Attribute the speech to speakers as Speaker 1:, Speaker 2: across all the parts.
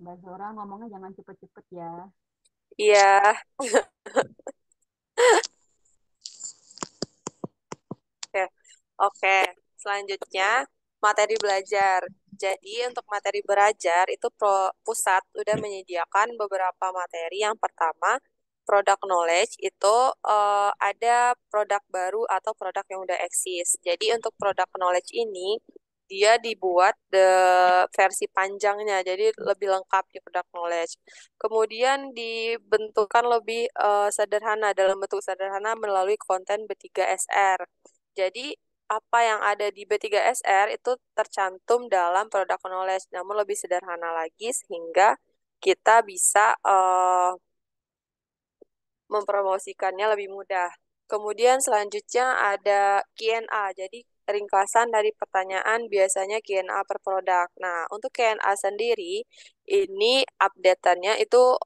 Speaker 1: Mbak Zora ngomongnya jangan cepet-cepet ya.
Speaker 2: Iya, oke. Oke, selanjutnya materi belajar. Jadi untuk materi belajar itu pusat udah menyediakan beberapa materi. Yang pertama, product knowledge itu ada produk baru atau produk yang udah eksis. Jadi untuk product knowledge ini dia dibuat versi panjangnya, jadi lebih lengkap di product knowledge. Kemudian dibentukkan lebih sederhana dalam bentuk sederhana melalui konten B3SR. Jadi apa yang ada di B3SR itu tercantum dalam product knowledge, namun lebih sederhana lagi sehingga kita bisa mempromosikannya lebih mudah. Kemudian selanjutnya ada Q&A, jadi ringkasan dari pertanyaan biasanya Q&A per produk. Nah, untuk Q&A sendiri, ini update-annya itu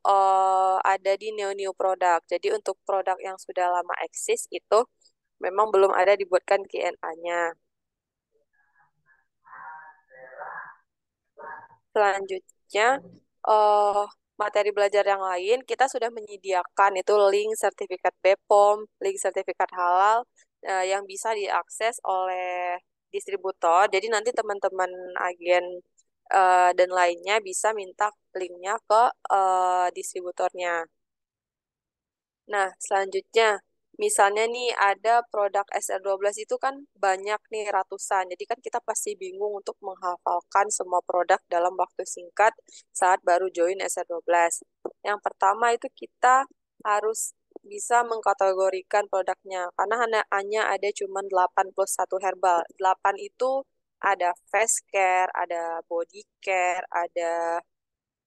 Speaker 2: ada di new produk. Jadi untuk produk yang sudah lama eksis itu memang belum ada dibuatkan Q&A-nya. Selanjutnya, eh materi belajar yang lain, kita sudah menyediakan itu link sertifikat BPOM, link sertifikat halal yang bisa diakses oleh distributor. Jadi nanti teman-teman agen dan lainnya bisa minta linknya ke distributornya. Nah, selanjutnya, misalnya nih ada produk SR12 itu kan banyak nih ratusan. Jadi kan kita pasti bingung untuk menghafalkan semua produk dalam waktu singkat saat baru join SR12. Yang pertama itu kita harus bisa mengkategorikan produknya karena hanya ada cuma 8 plus 1 herbal. 8 itu ada face care, ada body care, ada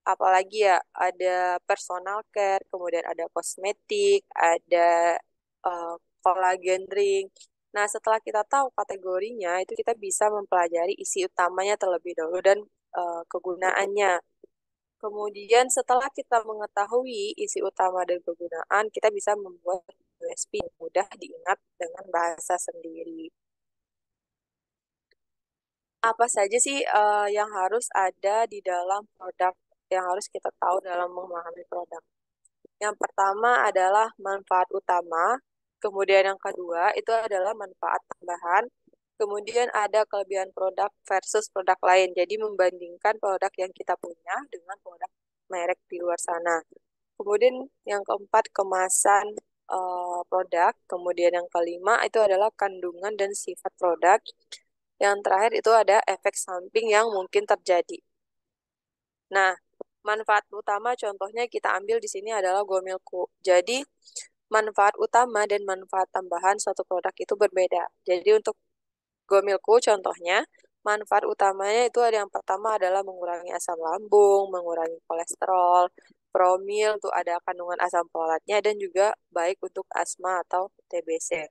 Speaker 2: apalagi ya, ada personal care, kemudian ada kosmetik, ada eh, collagen drink. Nah, setelah kita tahu kategorinya, itu kita bisa mempelajari isi utamanya terlebih dahulu dan kegunaannya. Kemudian setelah kita mengetahui isi utama dan kegunaan, kita bisa membuat USP yang mudah diingat dengan bahasa sendiri. Apa saja sih yang harus ada di dalam produk yang harus kita tahu dalam memahami produk? Yang pertama adalah manfaat utama, kemudian yang kedua itu adalah manfaat tambahan, kemudian ada kelebihan produk versus produk lain. Jadi membandingkan produk yang kita punya dengan produk merek di luar sana. Kemudian yang keempat kemasan produk, kemudian yang kelima itu adalah kandungan dan sifat produk. Yang terakhir itu ada efek samping yang mungkin terjadi. Nah, manfaat utama contohnya kita ambil di sini adalah Gomilku. Jadi, manfaat utama dan manfaat tambahan suatu produk itu berbeda. Jadi, untuk Gomilku contohnya, manfaat utamanya itu ada yang pertama adalah mengurangi asam lambung, mengurangi kolesterol, promil untuk ada kandungan asam folatnya dan juga baik untuk asma atau TBC.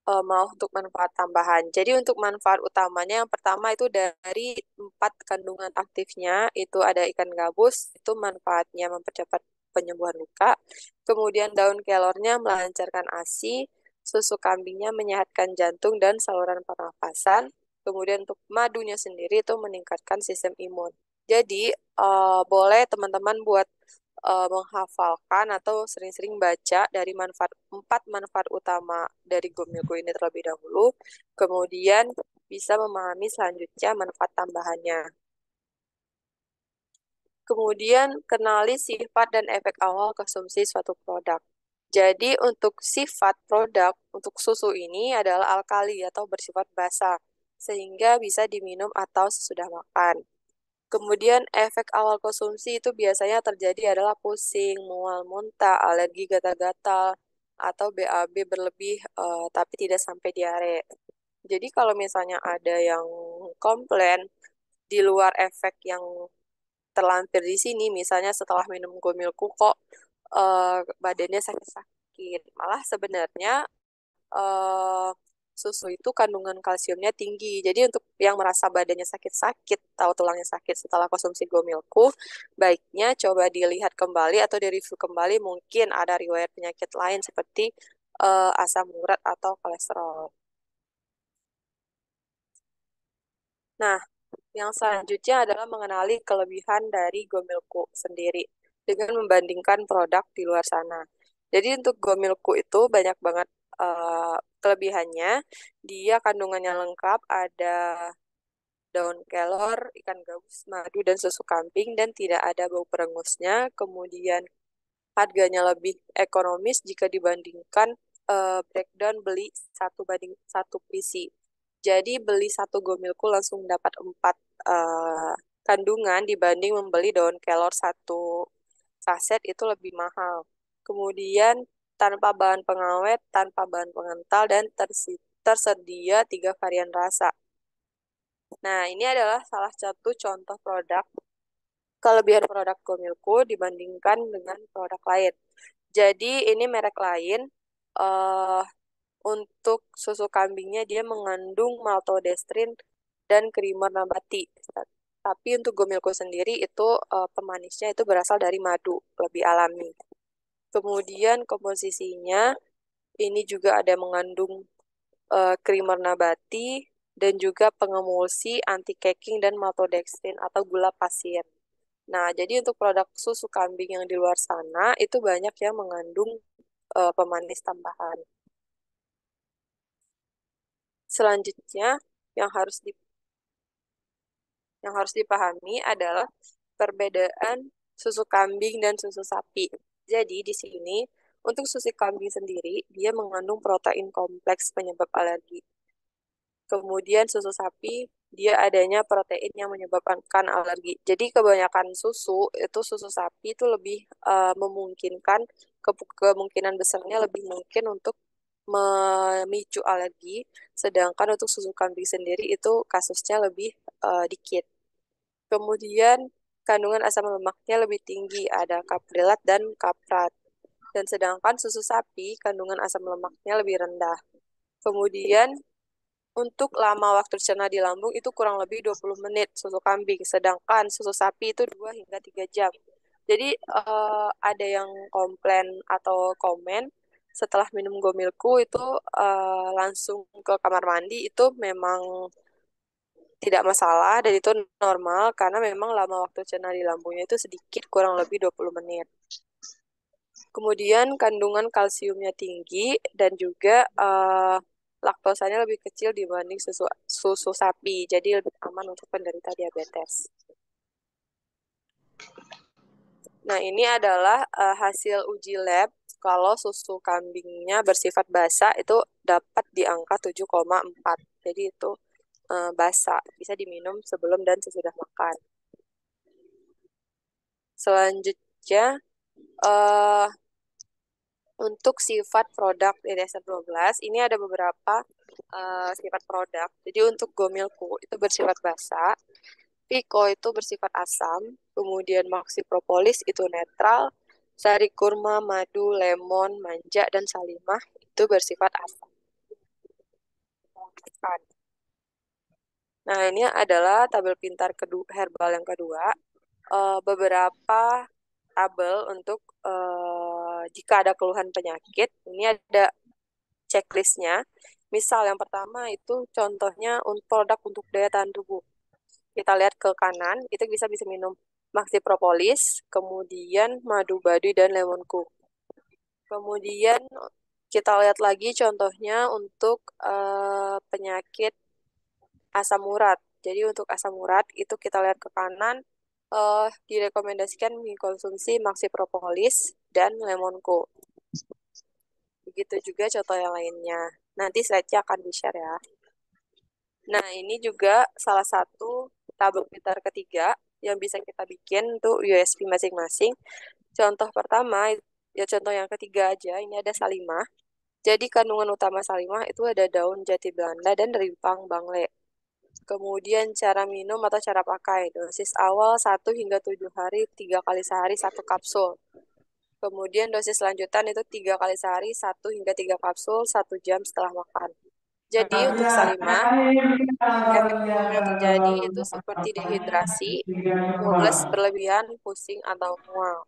Speaker 2: Mau untuk manfaat tambahan. Jadi untuk manfaat utamanya yang pertama itu dari 4 kandungan aktifnya itu ada ikan gabus, itu manfaatnya mempercepat penyembuhan luka. Kemudian daun kelornya melancarkan ASI, susu kambingnya menyehatkan jantung dan saluran pernafasan. Kemudian untuk madunya sendiri itu meningkatkan sistem imun. Jadi boleh teman-teman buat menghafalkan atau sering-sering baca dari 4 manfaat utama dari Gomilko ini terlebih dahulu, kemudian bisa memahami selanjutnya manfaat tambahannya. Kemudian kenali sifat dan efek awal konsumsi suatu produk. Jadi untuk sifat produk untuk susu ini adalah alkali atau bersifat basa, sehingga bisa diminum atau sesudah makan. Kemudian efek awal konsumsi itu biasanya terjadi adalah pusing, mual, muntah, alergi gatal-gatal, atau BAB berlebih tapi tidak sampai diare. Jadi kalau misalnya ada yang komplain di luar efek yang terlampir di sini, misalnya setelah minum Gomilku kok badannya sakit-sakit. Malah sebenarnya eh, susu itu kandungan kalsiumnya tinggi. Jadi untuk yang merasa badannya sakit-sakit, tahu tulangnya sakit setelah konsumsi Gomilku, baiknya coba dilihat kembali atau direview kembali mungkin ada riwayat penyakit lain seperti asam urat atau kolesterol. Nah, Yang selanjutnya adalah mengenali kelebihan dari Gomilku sendiri dengan membandingkan produk di luar sana. Jadi untuk Gomilku itu banyak banget kelebihannya. Dia kandungannya lengkap, ada daun kelor, ikan gabus, madu, dan susu kambing, dan tidak ada bau perengusnya. Kemudian harganya lebih ekonomis jika dibandingkan breakdown beli satu banding satu PC. Jadi beli satu gomilku langsung dapat 4 kandungan dibanding membeli daun kelor satu saset itu lebih mahal. Kemudian tanpa bahan pengawet, tanpa bahan pengental, dan tersedia 3 varian rasa. Nah, ini adalah salah satu contoh produk kelebihan produk Gomilko dibandingkan dengan produk lain. Jadi ini merek lain eh untuk susu kambingnya dia mengandung maltodextrin dan creamer nabati. Tapi untuk Gomilko sendiri itu pemanisnya itu berasal dari madu, lebih alami. Kemudian komposisinya ini juga ada mengandung creamer nabati dan juga pengemulsi, anti caking dan maltodextrin atau gula pasir. Nah, jadi untuk produk susu kambing yang di luar sana itu banyak yang mengandung pemanis tambahan. Selanjutnya yang harus di, yang harus dipahami adalah perbedaan susu kambing dan susu sapi. Jadi di sini untuk susu kambing sendiri dia mengandung protein kompleks penyebab alergi. Kemudian susu sapi dia adanya protein yang menyebabkan alergi. Jadi kebanyakan susu itu susu sapi itu lebih memungkinkan kemungkinan besarnya lebih mungkin untuk memicu alergi, sedangkan untuk susu kambing sendiri itu kasusnya lebih dikit. Kemudian kandungan asam lemaknya lebih tinggi, ada kaprilat dan kaprat. Dan sedangkan susu sapi kandungan asam lemaknya lebih rendah. Kemudian untuk lama waktu cerna di lambung itu kurang lebih 20 menit susu kambing, sedangkan susu sapi itu 2 hingga 3 jam. Jadi ada yang komplain atau komen setelah minum Gomilku itu langsung ke kamar mandi itu memang tidak masalah dan itu normal karena memang lama waktu cerna di lambungnya itu sedikit kurang lebih 20 menit. Kemudian kandungan kalsiumnya tinggi dan juga laktosanya lebih kecil dibanding susu sapi, jadi lebih aman untuk penderita diabetes. Nah, ini adalah hasil uji lab kalau susu kambingnya bersifat basa itu dapat di angka 7,4. Jadi itu basa, bisa diminum sebelum dan sesudah makan. Selanjutnya, eh, untuk sifat produk di dasar 12, ini ada beberapa sifat produk. Jadi untuk Gomilku itu bersifat basa, Pico itu bersifat asam, kemudian Maxi Propolis itu netral, Sari Kurma, Madu, Lemon, Manja, dan Salimah itu bersifat asam. Nah, ini adalah tabel pintar herbal yang kedua. Beberapa tabel untuk jika ada keluhan penyakit, ini ada checklistnya. Misal yang pertama itu contohnya untuk produk untuk daya tahan tubuh. Kita lihat ke kanan, itu bisa bisa minum Maxi Propolis, kemudian madu baduy dan lemonku. Kemudian kita lihat lagi contohnya untuk penyakit asam urat. Jadi untuk asam urat itu kita lihat ke kanan, direkomendasikan mengkonsumsi Maxi Propolis dan lemonku. Begitu juga contoh yang lainnya. Nanti slide-nya akan di-share ya. Nah, ini juga salah satu tabel pintar ketiga yang bisa kita bikin untuk USP masing-masing. Contoh pertama, ya contoh yang ketiga aja, ini ada salimah. Jadi kandungan utama salimah itu ada daun jati Belanda dan rimpang bangle. Kemudian cara minum atau cara pakai, dosis awal 1 hingga 7 hari, 3 kali sehari 1 kapsul. Kemudian dosis lanjutan itu 3 kali sehari, 1 hingga 3 kapsul, 1 jam setelah makan. Jadi untuk salimah, efek demam yang terjadi itu seperti dehidrasi, mules berlebihan, pusing, atau mual.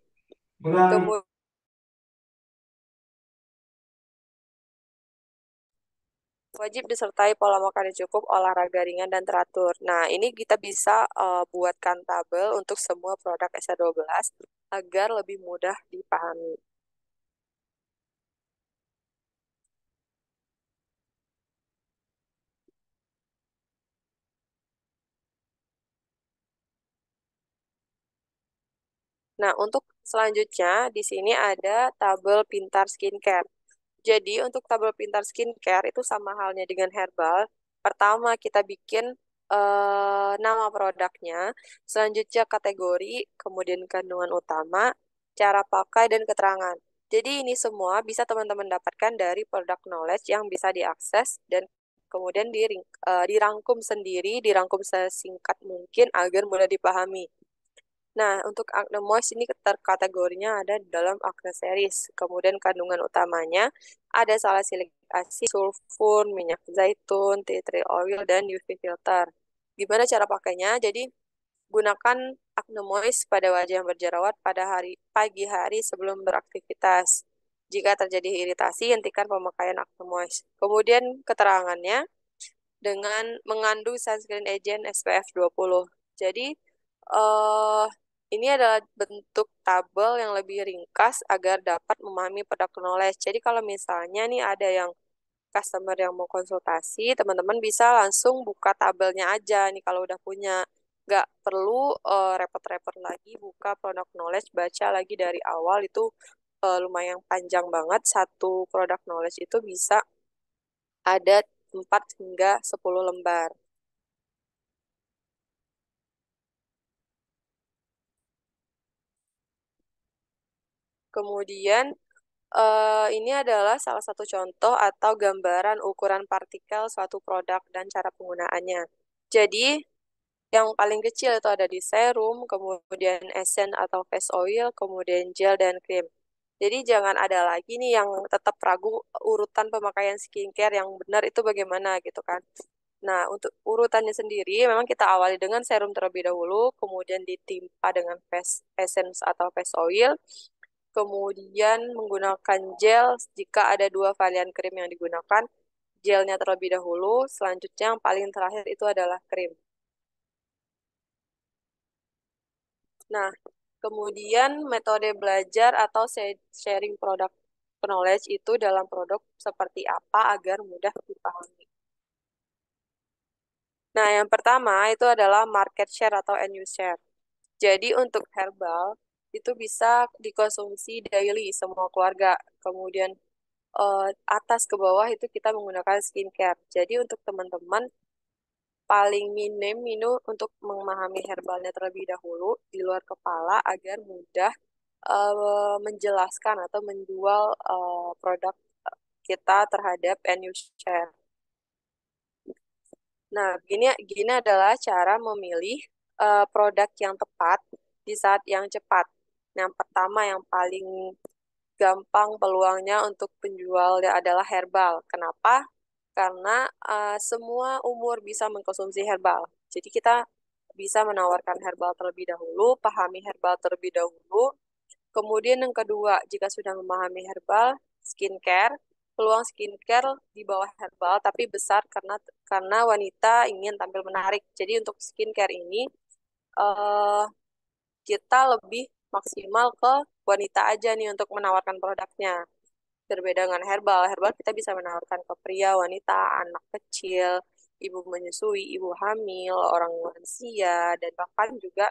Speaker 2: Wajib disertai pola makan yang cukup, olahraga ringan dan teratur. Nah, ini kita bisa buatkan tabel untuk semua produk SR12 agar lebih mudah dipahami. Nah, untuk selanjutnya di sini ada tabel pintar skincare. Jadi, untuk tabel pintar skincare itu sama halnya dengan herbal. Pertama, kita bikin nama produknya, selanjutnya kategori, kemudian kandungan utama, cara pakai, dan keterangan. Jadi, ini semua bisa teman-teman dapatkan dari product knowledge yang bisa diakses dan kemudian dirangkum sendiri, dirangkum sesingkat mungkin agar mudah dipahami. Nah, untuk Acne Moist ini terkategorinya ada dalam Acne Series. Kemudian kandungan utamanya ada salisilik asid, sulfur, minyak zaitun, tea tree oil, dan UV filter. Gimana cara pakainya? Jadi, gunakan Acne Moist pada wajah yang berjerawat pada pagi hari sebelum beraktivitas. Jika terjadi iritasi, hentikan pemakaian Acne Moist. Kemudian keterangannya dengan mengandung sunscreen agent SPF 20. Jadi, eh ini adalah bentuk tabel yang lebih ringkas agar dapat memahami produk knowledge. Jadi kalau misalnya nih ada yang customer yang mau konsultasi, teman-teman bisa langsung buka tabelnya aja nih kalau udah punya. Nggak perlu repot-repot lagi buka produk knowledge, baca lagi dari awal itu lumayan panjang banget. Satu produk knowledge itu bisa ada 4 hingga 10 lembar. Kemudian ini adalah salah satu contoh atau gambaran ukuran partikel suatu produk dan cara penggunaannya. Jadi, yang paling kecil itu ada di serum, kemudian essence atau face oil, kemudian gel dan krim. Jadi jangan ada lagi nih yang tetap ragu urutan pemakaian skincare yang benar itu bagaimana gitu kan. Nah, untuk urutannya sendiri memang kita awali dengan serum terlebih dahulu, kemudian ditimpa dengan face essence atau face oil, kemudian menggunakan gel jika ada dua varian krim yang digunakan, gelnya terlebih dahulu, selanjutnya yang paling terakhir itu adalah krim. Nah, kemudian metode belajar atau sharing produk knowledge itu dalam produk seperti apa agar mudah dipahami. Nah, yang pertama itu adalah market share atau end use share. Jadi untuk herbal itu bisa dikonsumsi daily semua keluarga. Kemudian atas ke bawah itu kita menggunakan skincare. Jadi untuk teman-teman paling minim minum untuk memahami herbalnya terlebih dahulu di luar kepala agar mudah menjelaskan atau menjual produk kita terhadap end user. Nah, gini adalah cara memilih produk yang tepat di saat yang cepat. Yang pertama yang paling gampang peluangnya untuk penjualnya adalah herbal. Kenapa? Karena semua umur bisa mengkonsumsi herbal. Jadi kita bisa menawarkan herbal terlebih dahulu, pahami herbal terlebih dahulu. Kemudian yang kedua, jika sudah memahami herbal, skincare, peluang skincare di bawah herbal tapi besar karena wanita ingin tampil menarik. Jadi untuk skincare ini eh, kita lebih maksimal ke wanita aja nih untuk menawarkan produknya. Berbeda dengan herbal, herbal kita bisa menawarkan ke pria, wanita, anak kecil, ibu menyusui, ibu hamil, orang lansia, dan bahkan juga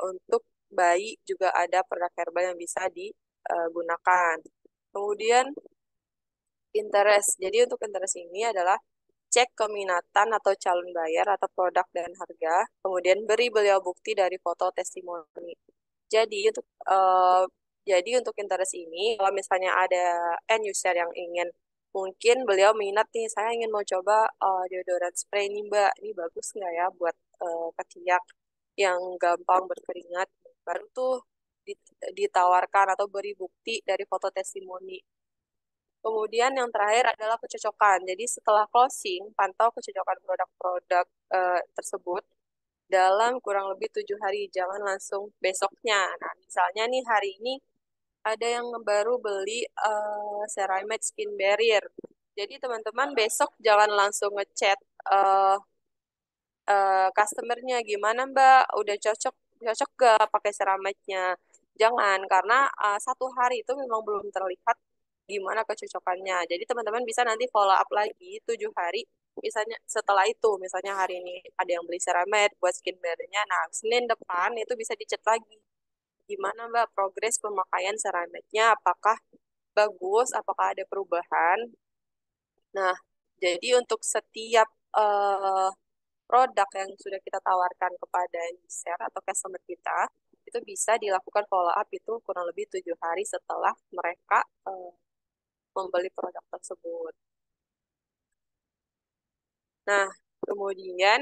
Speaker 2: untuk bayi juga ada produk herbal yang bisa digunakan. Kemudian interest. Jadi untuk interest ini adalah cek keminatan atau calon bayar atau produk dan harga, kemudian beri beliau bukti dari foto testimoni. Jadi untuk interest ini, kalau misalnya ada end user yang ingin, mungkin beliau minat nih, saya ingin mau coba deodoran spray nih Mbak, ini bagus nggak ya buat ketiak yang gampang berkeringat, baru tuh ditawarkan atau beri bukti dari foto testimoni. Kemudian yang terakhir adalah kecocokan. Jadi setelah closing, pantau kecocokan produk-produk tersebut dalam kurang lebih 7 hari. Jangan langsung besoknya. Nah, misalnya nih hari ini ada yang baru beli Ceramide Skin Barrier. Jadi teman-teman besok jangan langsung ngechat eh customernya gimana Mbak, udah cocok cocok gak pakai ceramiknya? Jangan, karena 1 hari itu memang belum terlihat gimana kecocokannya. Jadi teman-teman bisa nanti follow up lagi 7 hari, misalnya setelah itu, misalnya hari ini ada yang beli ceramide buat skincare-nya, nah Senin depan itu bisa dicek lagi. Gimana Mbak progres pemakaian ceramide-nya, apakah bagus, apakah ada perubahan. Nah, jadi untuk setiap eh, produk yang sudah kita tawarkan kepada user atau customer kita, itu bisa dilakukan follow up itu kurang lebih 7 hari setelah mereka membeli produk tersebut. Nah, kemudian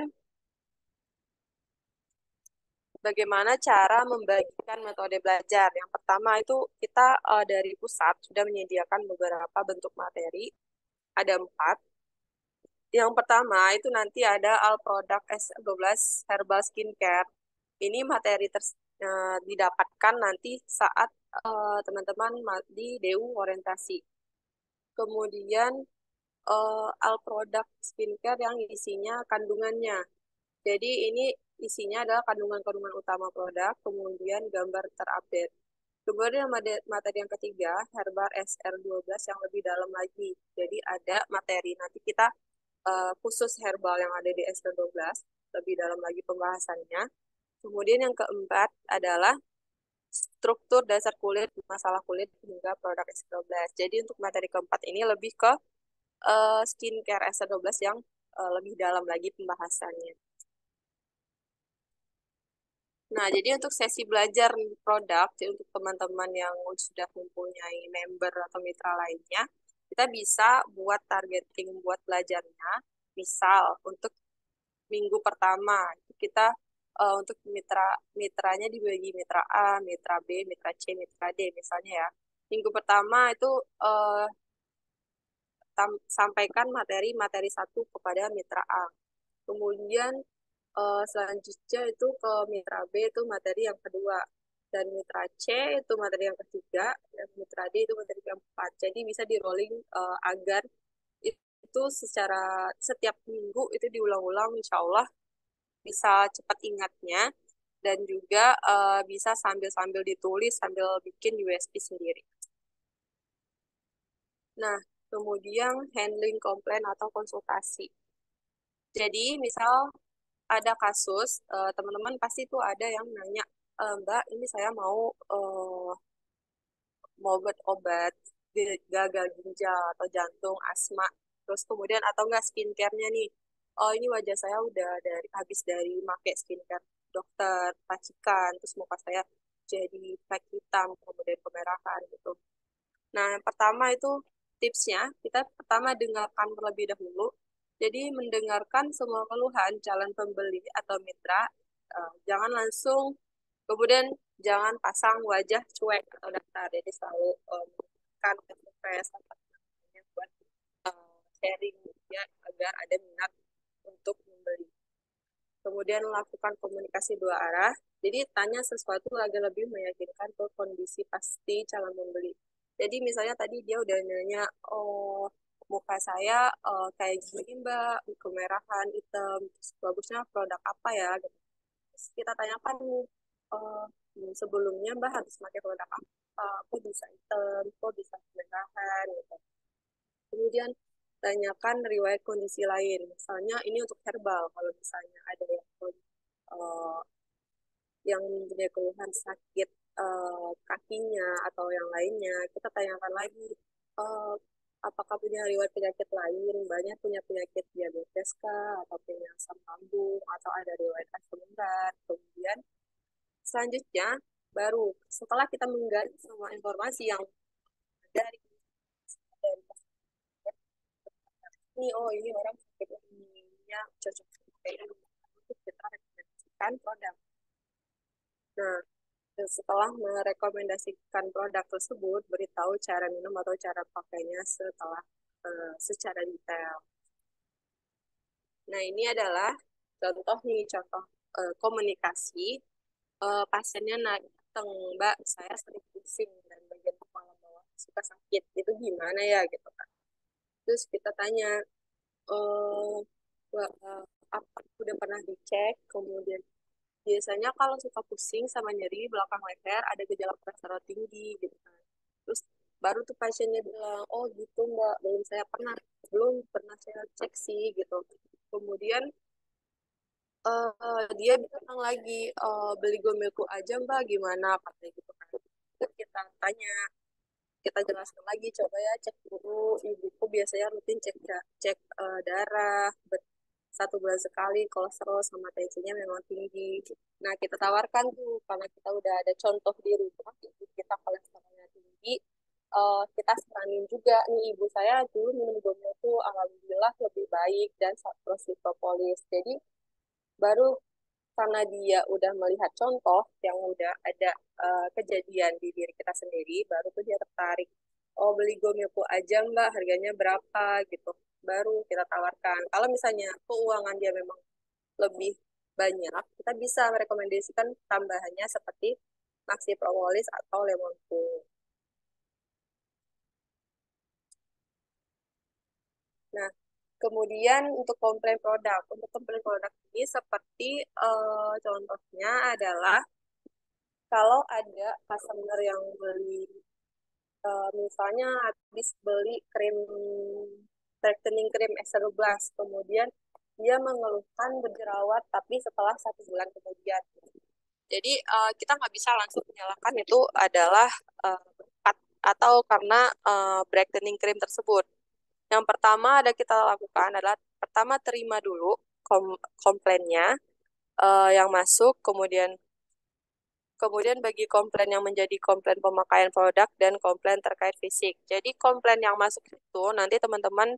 Speaker 2: bagaimana cara membagikan metode belajar? Yang pertama itu kita dari pusat sudah menyediakan beberapa bentuk materi, ada 4. Yang pertama itu nanti ada All Product S12 Herbal Skincare. Ini materi didapatkan nanti saat teman-teman di DU orientasi. Kemudian All Product Skincare yang isinya kandungannya. Jadi ini isinya adalah kandungan-kandungan utama produk, kemudian gambar terupdate. Kemudian materi yang ketiga, Herbal SR12 yang lebih dalam lagi. Jadi ada materi, nanti kita khusus herbal yang ada di SR12, lebih dalam lagi pembahasannya. Kemudian yang keempat adalah struktur dasar kulit, masalah kulit hingga produk S12. Jadi untuk materi keempat ini lebih ke skincare S12 yang lebih dalam lagi pembahasannya. Nah, jadi untuk sesi belajar produk, jadi untuk teman-teman yang sudah mempunyai member atau mitra lainnya, kita bisa buat targeting buat belajarnya. Misal, untuk minggu pertama, kita untuk mitranya dibagi mitra A, mitra B, mitra C, mitra D, misalnya ya. Minggu pertama itu eh, sampaikan materi-materi satu kepada mitra A. Kemudian selanjutnya itu ke mitra B itu materi yang kedua. Dan mitra C itu materi yang ketiga, dan mitra D itu materi keempat. Jadi bisa di rolling agar itu secara setiap minggu itu diulang-ulang, insya Allah bisa cepat ingatnya dan juga bisa sambil-sambil ditulis, sambil bikin USB sendiri. Nah, kemudian handling komplain atau konsultasi. Jadi, misal ada kasus, teman-teman pasti tuh ada yang nanya, Mbak, ini saya mau obat gagal ginjal atau jantung, asma, terus kemudian atau enggak skincare-nya nih. Oh, ini wajah saya udah habis dari pakai skincare dokter, racikan, terus muka saya jadi flek hitam, kemudian kemerahan gitu. Nah, yang pertama itu tipsnya, kita pertama dengarkan terlebih dahulu. Jadi mendengarkan semua keluhan calon pembeli atau mitra, jangan langsung, kemudian jangan pasang wajah cuek atau datar. Jadi selalu kan face apa namanya buat sharing ya agar ada minat untuk membeli. Kemudian lakukan komunikasi dua arah. Jadi tanya sesuatu agar lebih meyakinkan ke kondisi pasti calon pembeli. Jadi misalnya tadi dia udah nanya, oh muka saya kayak gini Mbak, kemerahan, hitam, terus bagusnya produk apa ya? Gitu. Terus kita tanyakan nih, eh, sebelumnya Mbak habis pakai produk apa? Kok bisa hitam, kok bisa kemerahan, gitu. Kemudian tanyakan riwayat kondisi lain. Misalnya ini untuk herbal, kalau misalnya ada eh, yang mempunyai keluhan sakit kakinya atau yang lainnya, kita tanyakan lagi, eh, apakah punya riwayat penyakit lain, banyak punya penyakit diabetes kah, atau punya asam lambung, atau ada riwayat asam urat. Kemudian selanjutnya, baru setelah kita menggali semua informasi yang dari dari ini, oh ini orang sakitnya ininya cocok kayak ini, untuk kita rekomendasikan produk. Nah, setelah merekomendasikan produk tersebut, beritahu cara minum atau cara pakainya secara detail. Nah, ini adalah contoh nih, contoh komunikasi. Pasiennya datang, Mbak, saya sering pusing dan bagian kepala bawah suka sakit. Itu gimana ya gitu kan? Terus kita tanya, eh apa udah pernah dicek? Kemudian biasanya kalau suka pusing sama nyeri belakang leher, ada gejala kolesterol tinggi gitu kan. Terus baru tuh pasiennya bilang, oh gitu Mbak, belum pernah saya cek sih gitu. Kemudian dia bilang lagi, beli Gomilku aja Mbak, gimana katanya gitu kan. Terus kita tanya, kita jelaskan lagi, coba ya cek dulu, ibuku biasanya rutin cek darah, 1 bulan sekali, kolesterol sama tensinya memang tinggi. Nah, kita tawarkan tuh, karena kita udah ada contoh di rumah, ibu kita kolesterolnya tinggi, kita saranin juga nih, ibu saya dulu minum Gomil tuh alhamdulillah lebih baik dan plus propolis. Jadi baru karena dia udah melihat contoh yang udah ada kejadian di diri kita sendiri, baru tuh dia tertarik. Oh, beli Gomilku aja Mbak, harganya berapa gitu. Baru kita tawarkan. Kalau misalnya keuangan dia memang lebih banyak, kita bisa merekomendasikan tambahannya seperti Maxi Propolis atau Lemon Tea. Nah, kemudian untuk komplain produk ini seperti contohnya adalah kalau ada customer yang beli misalnya habis beli krim brightening cream Essence, kemudian dia mengeluhkan berjerawat tapi setelah 1 bulan kemudian. Jadi kita nggak bisa langsung menyalahkan itu adalah berkat atau karena brightening cream tersebut. Yang pertama ada kita lakukan adalah pertama terima dulu komplainnya yang masuk, kemudian kemudian bagi komplain yang menjadi komplain pemakaian produk dan komplain terkait fisik. Jadi komplain yang masuk itu nanti teman-teman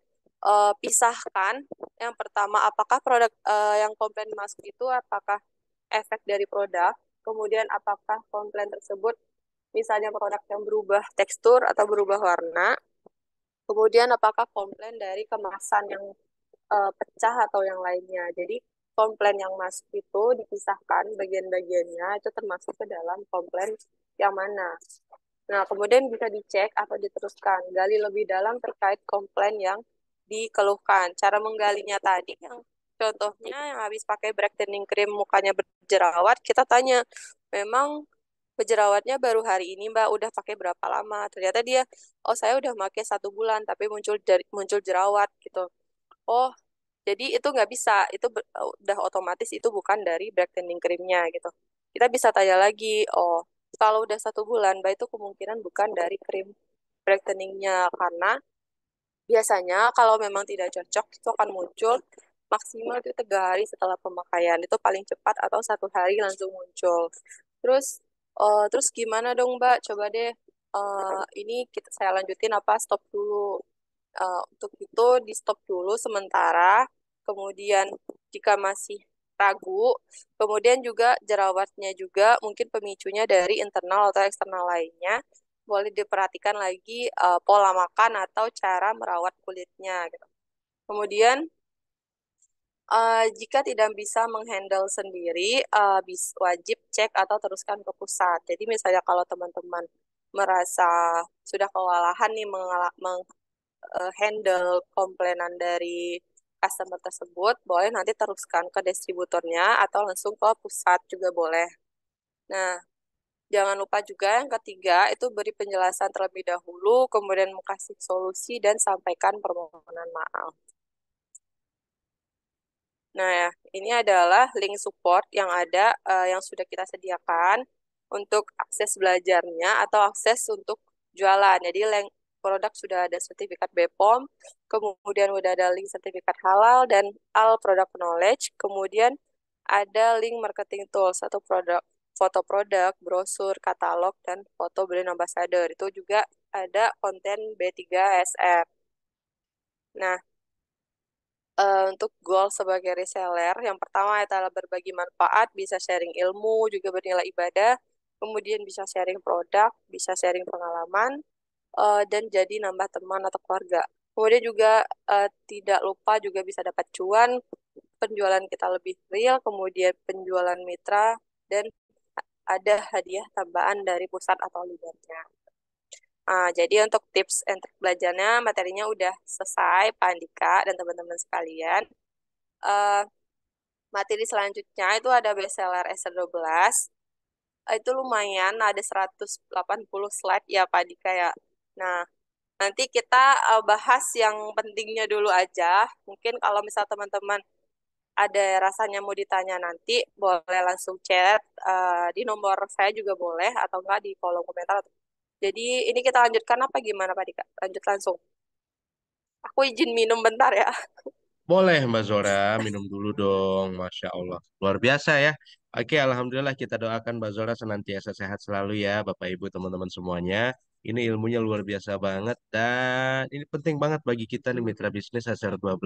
Speaker 2: pisahkan. Yang pertama, apakah produk yang komplain masuk itu apakah efek dari produk, kemudian apakah komplain tersebut misalnya produk yang berubah tekstur atau berubah warna, kemudian apakah komplain dari kemasan yang pecah atau yang lainnya. Jadi komplain yang masuk itu dipisahkan bagian-bagiannya itu termasuk ke dalam komplain yang mana. Nah, kemudian bisa dicek atau diteruskan, gali lebih dalam terkait komplain yang dikeluhkan. Cara menggalinya tadi yang contohnya yang habis pakai brightening cream mukanya berjerawat, kita tanya, memang berjerawatnya baru hari ini Mbak, udah pakai berapa lama? Ternyata dia, oh saya udah pakai 1 bulan, tapi muncul jerawat gitu. Oh, jadi itu nggak bisa, itu udah otomatis itu bukan dari brightening creamnya gitu. Kita bisa tanya lagi, oh kalau udah 1 bulan, bah itu kemungkinan bukan dari krim brightening-nya karena biasanya kalau memang tidak cocok itu akan muncul maksimal itu 3 hari setelah pemakaian itu paling cepat atau 1 hari langsung muncul. Terus gimana dong Mbak? Coba deh ini saya lanjutin apa stop dulu. Untuk itu di stop dulu sementara. Kemudian jika masih ragu, kemudian juga jerawatnya juga mungkin pemicunya dari internal atau eksternal lainnya. Boleh diperhatikan lagi pola makan atau cara merawat kulitnya gitu. Kemudian jika tidak bisa menghandle sendiri, wajib cek atau teruskan ke pusat. Jadi misalnya kalau teman-teman merasa sudah kewalahan nih handle komplainan dari customer tersebut, boleh nanti teruskan ke distributornya atau langsung ke pusat juga boleh. Nah, jangan lupa juga yang ketiga itu beri penjelasan terlebih dahulu, kemudian kasih solusi dan sampaikan permohonan maaf. Nah, ya, ini adalah link support yang ada yang sudah kita sediakan untuk akses belajarnya atau akses untuk jualan. Jadi link produk sudah ada sertifikat BPOM, kemudian sudah ada link sertifikat halal dan Al Product Knowledge, kemudian ada link marketing tools atau foto produk, brosur, katalog, dan foto brand ambassador. Itu juga ada konten B3SF. Nah, untuk goal sebagai reseller, yang pertama adalah berbagi manfaat, bisa sharing ilmu, juga bernilai ibadah, kemudian bisa sharing produk, bisa sharing pengalaman, dan jadi nambah teman atau keluarga. Kemudian juga tidak lupa juga bisa dapat cuan, penjualan kita lebih real, kemudian penjualan mitra, dan ada hadiah tambahan dari pusat atau leadernya. Jadi untuk tips and trik belajarnya, materinya udah selesai, Pak Andika dan teman-teman sekalian. Eh, Materi selanjutnya itu ada bestseller SR12. Itu lumayan, ada 180 slide ya Pak Andika ya. Nah, nanti kita bahas yang pentingnya dulu aja. Mungkin kalau misal teman-teman ada rasanya mau ditanya nanti, boleh langsung chat di nomor saya juga boleh, atau enggak di kolom komentar. Jadi ini kita lanjutkan apa gimana Pak Dika? Lanjut langsung. Aku izin minum bentar ya.
Speaker 3: Boleh Mbak Zora, minum dulu dong. Masya Allah. Luar biasa ya. Oke, Alhamdulillah kita doakan Mbak Zora senantiasa sehat selalu ya, Bapak Ibu teman-teman semuanya. Ini ilmunya luar biasa banget dan ini penting banget bagi kita nih mitra bisnis SR12.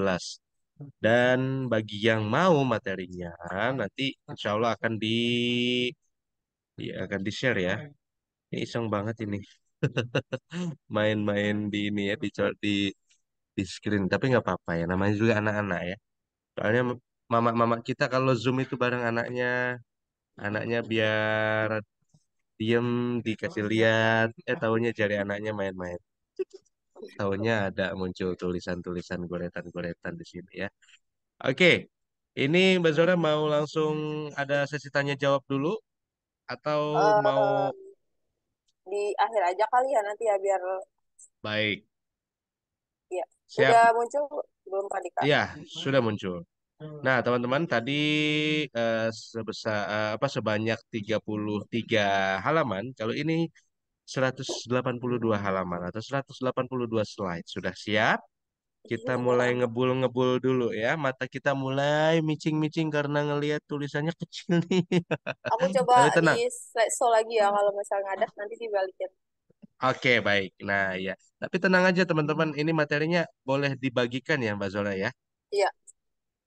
Speaker 3: Dan bagi yang mau materinya, nanti insya Allah akan di-share ya. Ini iseng banget ini. Main-main di ini ya, di screen. Tapi nggak apa-apa ya, namanya juga anak-anak ya. Soalnya mama-mama kita kalau Zoom itu bareng anaknya biar diem dikasih lihat, taunya cari anaknya main-main. Taunya ada muncul tulisan-tulisan goretan-goretan di sini ya. Oke, ini Mbak Zora mau langsung ada sesi tanya jawab dulu atau mau
Speaker 2: Eh, di akhir aja kali ya nanti ya biar
Speaker 3: baik?
Speaker 2: ya.
Speaker 3: Siap.
Speaker 2: Udah muncul belum Pak Dika?
Speaker 3: Iya, sudah muncul. Nah, teman-teman tadi sebanyak 33 halaman. Kalau ini 182 halaman atau 182 slide. Sudah siap? Kita mulai ngebul-ngebul dulu ya. Mata kita mulai micing-micing karena ngelihat tulisannya kecil nih.
Speaker 2: Aku coba
Speaker 3: Tapi
Speaker 2: di
Speaker 3: tenang.
Speaker 2: slideshow lagi ya kalau misalnya ada nanti dibalikin.
Speaker 3: Oke, baik. Nah, ya. Tapi tenang aja teman-teman, ini materinya boleh dibagikan ya Mbak Zola ya.
Speaker 2: Iya,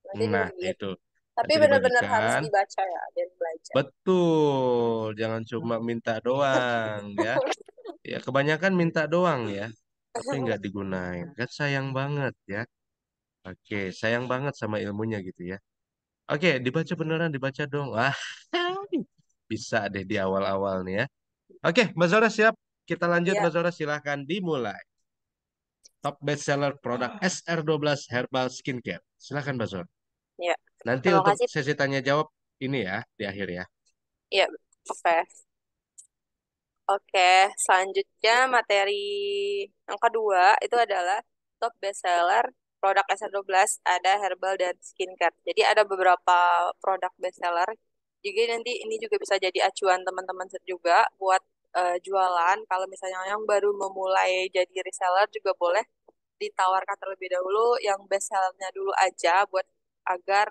Speaker 2: nanti
Speaker 3: Nah,
Speaker 2: dibagiin.
Speaker 3: itu.
Speaker 2: Tapi
Speaker 3: Nanti
Speaker 2: benar-benar harus
Speaker 3: dibagikan.
Speaker 2: dibaca ya dan belajar.
Speaker 3: Betul, jangan cuma minta doang ya. Ya, kebanyakan minta doang ya, tapi nggak digunain. Kan sayang banget ya. Oke, sayang banget sama ilmunya gitu ya. Oke, dibaca beneran, dibaca dong. Wah, bisa deh di awal-awal nih ya. Oke, Mbak Zora siap. Kita lanjut,
Speaker 2: Iya,
Speaker 3: Mbak Zora silahkan dimulai. Top bestseller produk SR12 Herbal Skincare. Silahkan, Mbak Zora.
Speaker 2: iya.
Speaker 3: Nanti
Speaker 2: Terima
Speaker 3: untuk
Speaker 2: kasih.
Speaker 3: sesi tanya jawab ini ya, di akhir ya.
Speaker 2: Iya, oke. Oke, selanjutnya materi yang kedua itu adalah top bestseller produk SR12 ada herbal dan skincare. Jadi ada beberapa produk bestseller. Jadi nanti ini juga bisa jadi acuan teman-teman juga buat jualan. Kalau misalnya yang baru memulai jadi reseller juga boleh ditawarkan terlebih dahulu yang bestsellernya dulu aja buat agar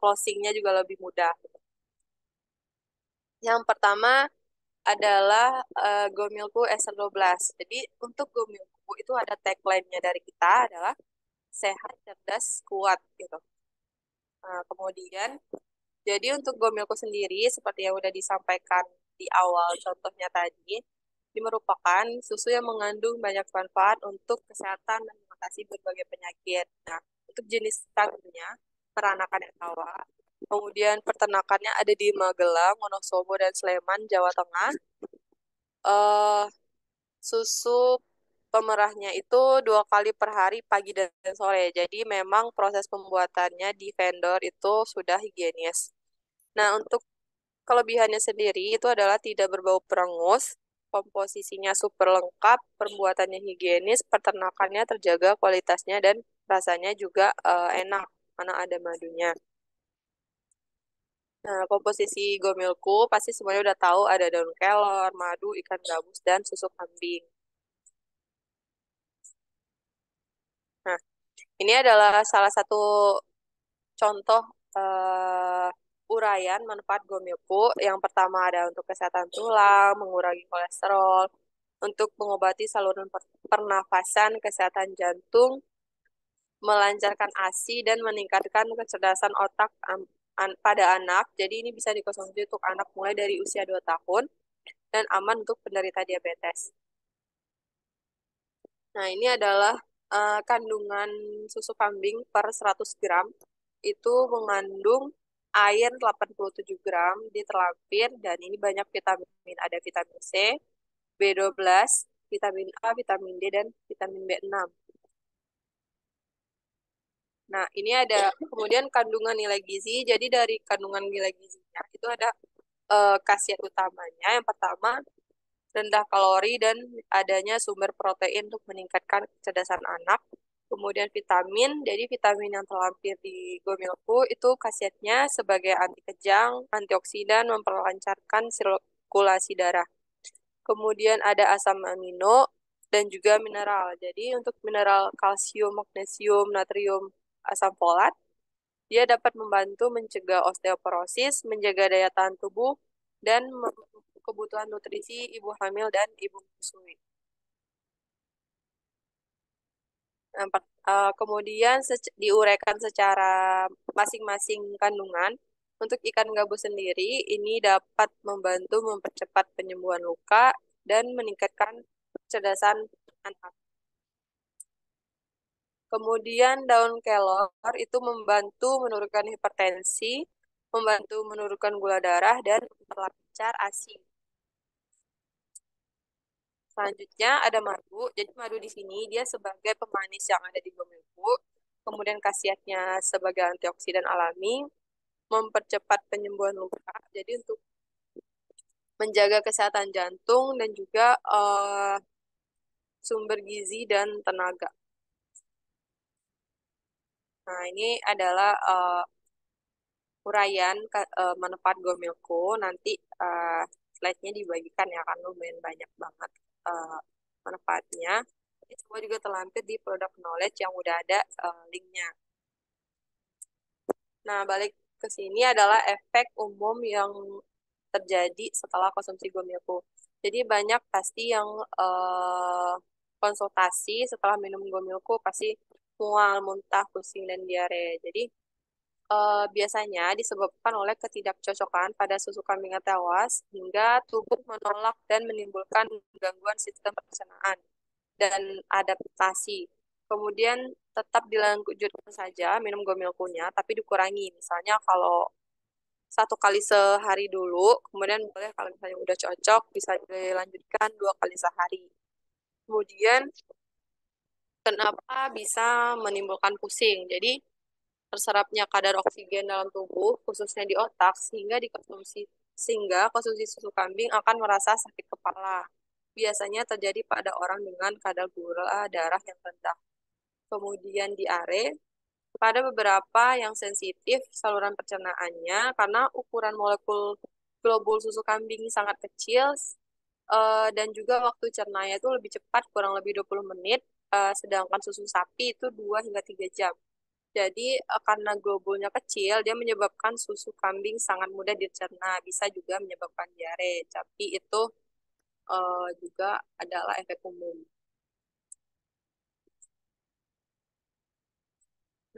Speaker 2: closingnya juga lebih mudah. Yang pertama adalah Gomilku SR12. Jadi untuk Gomilku itu ada tagline-nya dari kita adalah sehat, cerdas, kuat gitu. Kemudian jadi untuk Gomilku sendiri seperti yang udah disampaikan di awal contohnya tadi, ini merupakan susu yang mengandung banyak manfaat untuk kesehatan dan mengatasi berbagai penyakit. Nah, untuk jenis kandungnya peranakan yang tawa, kemudian peternakannya ada di Magelang, Wonosobo, dan Sleman, Jawa Tengah. eh Susu pemerahnya itu 2 kali per hari pagi dan sore. Jadi memang proses pembuatannya di vendor itu sudah higienis. Nah, untuk kelebihannya sendiri itu adalah tidak berbau perengus, komposisinya super lengkap, pembuatannya higienis, peternakannya terjaga kualitasnya dan rasanya juga enak karena ada madunya. Nah, komposisi gomilku pasti semuanya udah tahu ada daun kelor, madu, ikan gabus, dan susu kambing. Nah, ini adalah salah satu contoh uraian manfaat gomilku. Yang pertama ada untuk kesehatan tulang, mengurangi kolesterol, untuk mengobati saluran pernafasan, kesehatan jantung, melancarkan ASI, dan meningkatkan kecerdasan otak pada anak. Jadi ini bisa dikonsumsi untuk anak mulai dari usia 2 tahun dan aman untuk penderita diabetes. Nah, ini adalah kandungan susu kambing per 100 gram itu mengandung air 87 gram di terlampir dan ini banyak vitamin, ada vitamin C, B12, vitamin A, vitamin D, dan vitamin B6. Nah, ini ada kemudian kandungan nilai gizi. Jadi dari kandungan nilai gizinya itu ada khasiat utamanya. Yang pertama, rendah kalori dan adanya sumber protein untuk meningkatkan kecerdasan anak. Kemudian vitamin, jadi vitamin yang terlampir di Gomilku itu khasiatnya sebagai anti kejang, antioksidan, memperlancarkan sirkulasi darah. Kemudian ada asam amino dan juga mineral. Jadi untuk mineral kalsium, magnesium, natrium, asam folat, dia dapat membantu mencegah osteoporosis, menjaga daya tahan tubuh, dan kebutuhan nutrisi ibu hamil dan ibu menyusui. Kemudian diuraikan secara masing-masing kandungan. Untuk ikan gabus sendiri, ini dapat membantu mempercepat penyembuhan luka dan meningkatkan kecerdasan anak. Kemudian daun kelor itu membantu menurunkan hipertensi, membantu menurunkan gula darah, dan memperlancar ASI. Selanjutnya ada madu. Jadi madu di sini dia sebagai pemanis yang ada di Gomilku. Kemudian khasiatnya sebagai antioksidan alami, mempercepat penyembuhan luka. Jadi untuk menjaga kesehatan jantung dan juga sumber gizi dan tenaga. Nah, ini adalah uraian manfaat Gomilku. Nanti slide-nya dibagikan ya, karena lumayan banyak banget manfaatnya. Ini semua juga terlampir di product knowledge yang udah ada linknya. Nah, balik ke sini adalah efek umum yang terjadi setelah konsumsi Gomilku. Jadi banyak pasti yang konsultasi setelah minum Gomilku pasti mual, muntah, pusing, dan diare. Jadi biasanya disebabkan oleh ketidakcocokan pada susu kambing tewas hingga tubuh menolak dan menimbulkan gangguan sistem pencernaan dan adaptasi. Kemudian tetap dilanjutkan saja minum Gomilkunya, tapi dikurangi. Misalnya kalau 1 kali sehari dulu, kemudian boleh kalau misalnya udah cocok bisa dilanjutkan 2 kali sehari. Kemudian kenapa bisa menimbulkan pusing? Jadi terserapnya kadar oksigen dalam tubuh, khususnya di otak, sehingga konsumsi susu kambing akan merasa sakit kepala. Biasanya terjadi pada orang dengan kadar gula darah yang rendah. Kemudian diare, pada beberapa yang sensitif saluran pencernaannya, karena ukuran molekul globul susu kambing sangat kecil, dan juga waktu cernanya itu lebih cepat, kurang lebih 20 menit, sedangkan susu sapi itu 2 hingga 3 jam. Jadi karena globulnya kecil, dia menyebabkan susu kambing sangat mudah dicerna, bisa juga menyebabkan diare. Tapi itu juga adalah efek umum.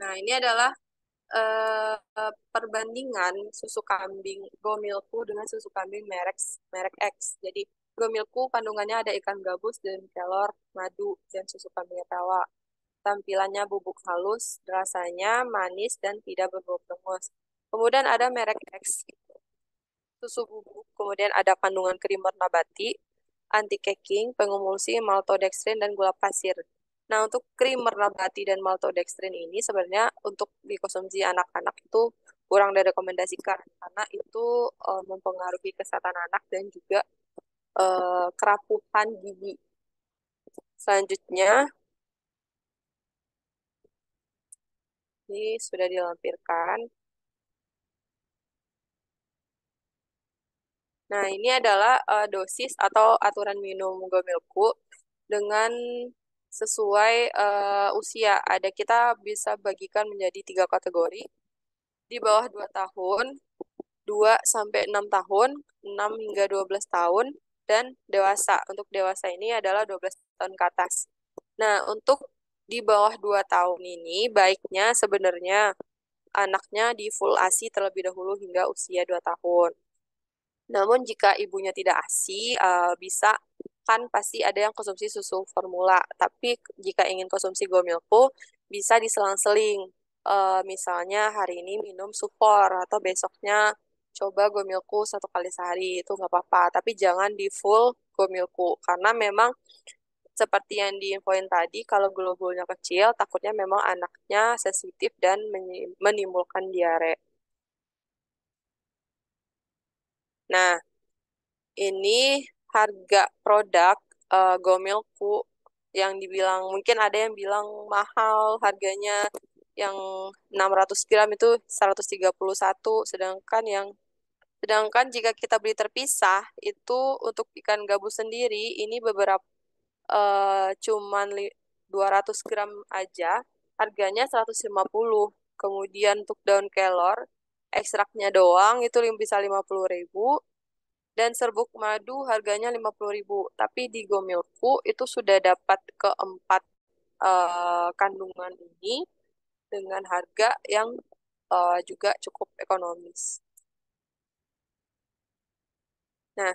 Speaker 2: Nah, ini adalah perbandingan susu kambing Gomilku dengan susu kambing merek X. Jadi Gomilku kandungannya ada ikan gabus dan kelor, madu, dan susu kambing tawa. Tampilannya bubuk halus, rasanya manis dan tidak berbau perengus. Kemudian ada merek X, susu bubuk. Kemudian ada kandungan krimer nabati, anti caking, pengemulsi, maltodextrin, dan gula pasir. Nah, untuk krimer nabati dan maltodextrin ini sebenarnya untuk dikonsumsi anak-anak itu kurang direkomendasikan karena itu mempengaruhi kesehatan anak dan juga kerapuhan gigi. Selanjutnya, ini sudah dilampirkan. Nah, ini adalah dosis atau aturan minum Gomilku dengan sesuai usia. Kita bisa bagikan menjadi 3 kategori. Di bawah 2 tahun, 2 sampai 6 tahun, 6 hingga 12 tahun, dan dewasa. Untuk dewasa ini adalah 12 tahun ke atas. Nah, untuk di bawah 2 tahun ini, baiknya sebenarnya anaknya di full ASI terlebih dahulu hingga usia 2 tahun. Namun jika ibunya tidak ASI, bisa kan pasti ada yang konsumsi susu formula. Tapi jika ingin konsumsi Gomilku, bisa diselang-seling. Misalnya hari ini minum Sufor atau besoknya coba Gomilku 1 kali sehari, itu nggak apa-apa. Tapi jangan di full Gomilku karena memang seperti yang diinfoin tadi, kalau globulnya kecil, takutnya memang anaknya sensitif dan menimbulkan diare. Nah, ini harga produk Gomilku yang dibilang, mungkin ada yang bilang mahal harganya, yang 600 gram itu 131, sedangkan jika kita beli terpisah itu untuk ikan gabus sendiri ini cuman 200 gram aja harganya 150. Kemudian untuk daun kelor ekstraknya doang itu bisa 50.000, dan serbuk madu harganya 50.000. Tapi di Gomilku itu sudah dapat keempat kandungan ini dengan harga yang juga cukup ekonomis. Nah,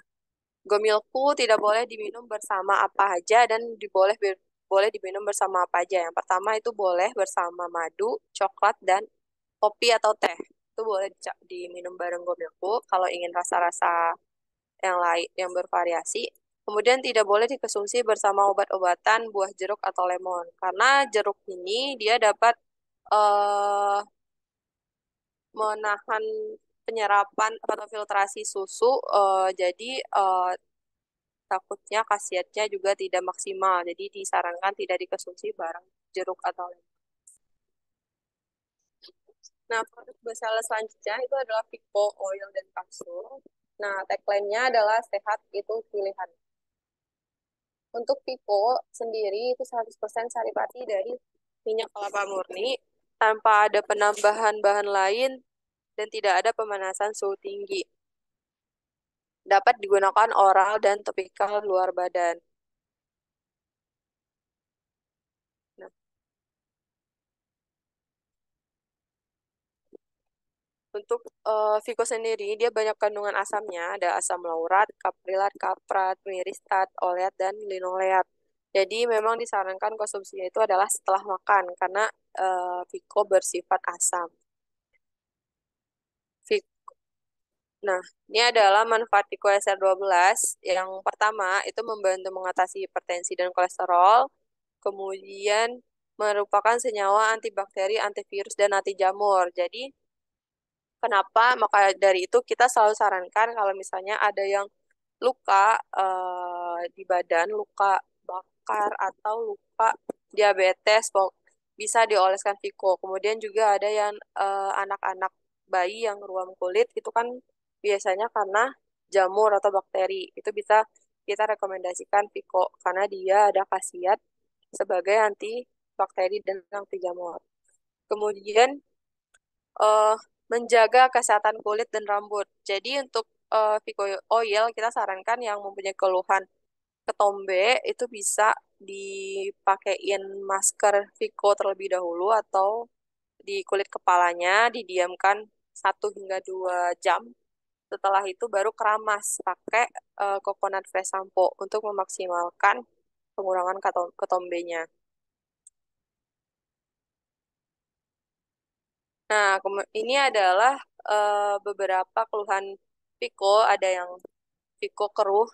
Speaker 2: Gomilku tidak boleh diminum bersama apa aja dan boleh diminum bersama apa aja. Yang pertama itu boleh bersama madu, coklat, dan kopi atau teh. Itu boleh diminum bareng Gomilku kalau ingin rasa-rasa yang lain yang bervariasi. Kemudian tidak boleh dikonsumsi bersama obat-obatan, buah jeruk atau lemon. Karena jeruk ini dia dapat eh, menahan penyerapan atau filtrasi susu, jadi takutnya khasiatnya juga tidak maksimal. Jadi disarankan tidak dikonsumsi bareng jeruk atau lemon. Nah, produk bestseller selanjutnya itu adalah Vico Oil dan Kapsul. Nah, tagline-nya adalah sehat itu pilihan. Untuk Vico sendiri itu 100% saripati dari minyak kelapa murni tanpa ada penambahan bahan lain dan tidak ada pemanasan suhu tinggi. Dapat digunakan oral dan topikal luar badan. Nah, untuk Vico sendiri, dia banyak kandungan asamnya. Ada asam laurat, kaprilat, kaprat, miristat, oleat, dan linoleat. Jadi memang disarankan konsumsinya itu adalah setelah makan, karena Vico bersifat asam. Nah, ini adalah manfaat Vico SR12. Yang pertama, itu membantu mengatasi hipertensi dan kolesterol. Kemudian, merupakan senyawa antibakteri, antivirus, dan anti jamur. Jadi, kenapa? Maka dari itu kita selalu sarankan kalau misalnya ada yang luka di badan, luka bakar atau luka diabetes, bisa dioleskan Vico. Kemudian juga ada yang anak-anak bayi yang ruam kulit itu kan biasanya karena jamur atau bakteri. Itu bisa kita rekomendasikan Vico karena dia ada khasiat sebagai anti bakteri dan anti jamur. Kemudian eh, menjaga kesehatan kulit dan rambut. Jadi untuk Vico Oil kita sarankan yang mempunyai keluhan ketombe itu bisa dipakein masker Vico terlebih dahulu atau di kulit kepalanya didiamkan 1 hingga 2 jam. Setelah itu baru keramas pakai coconut fresh shampoo untuk memaksimalkan pengurangan ketombenya. Nah, ini adalah beberapa keluhan Vico. Ada yang Vico keruh,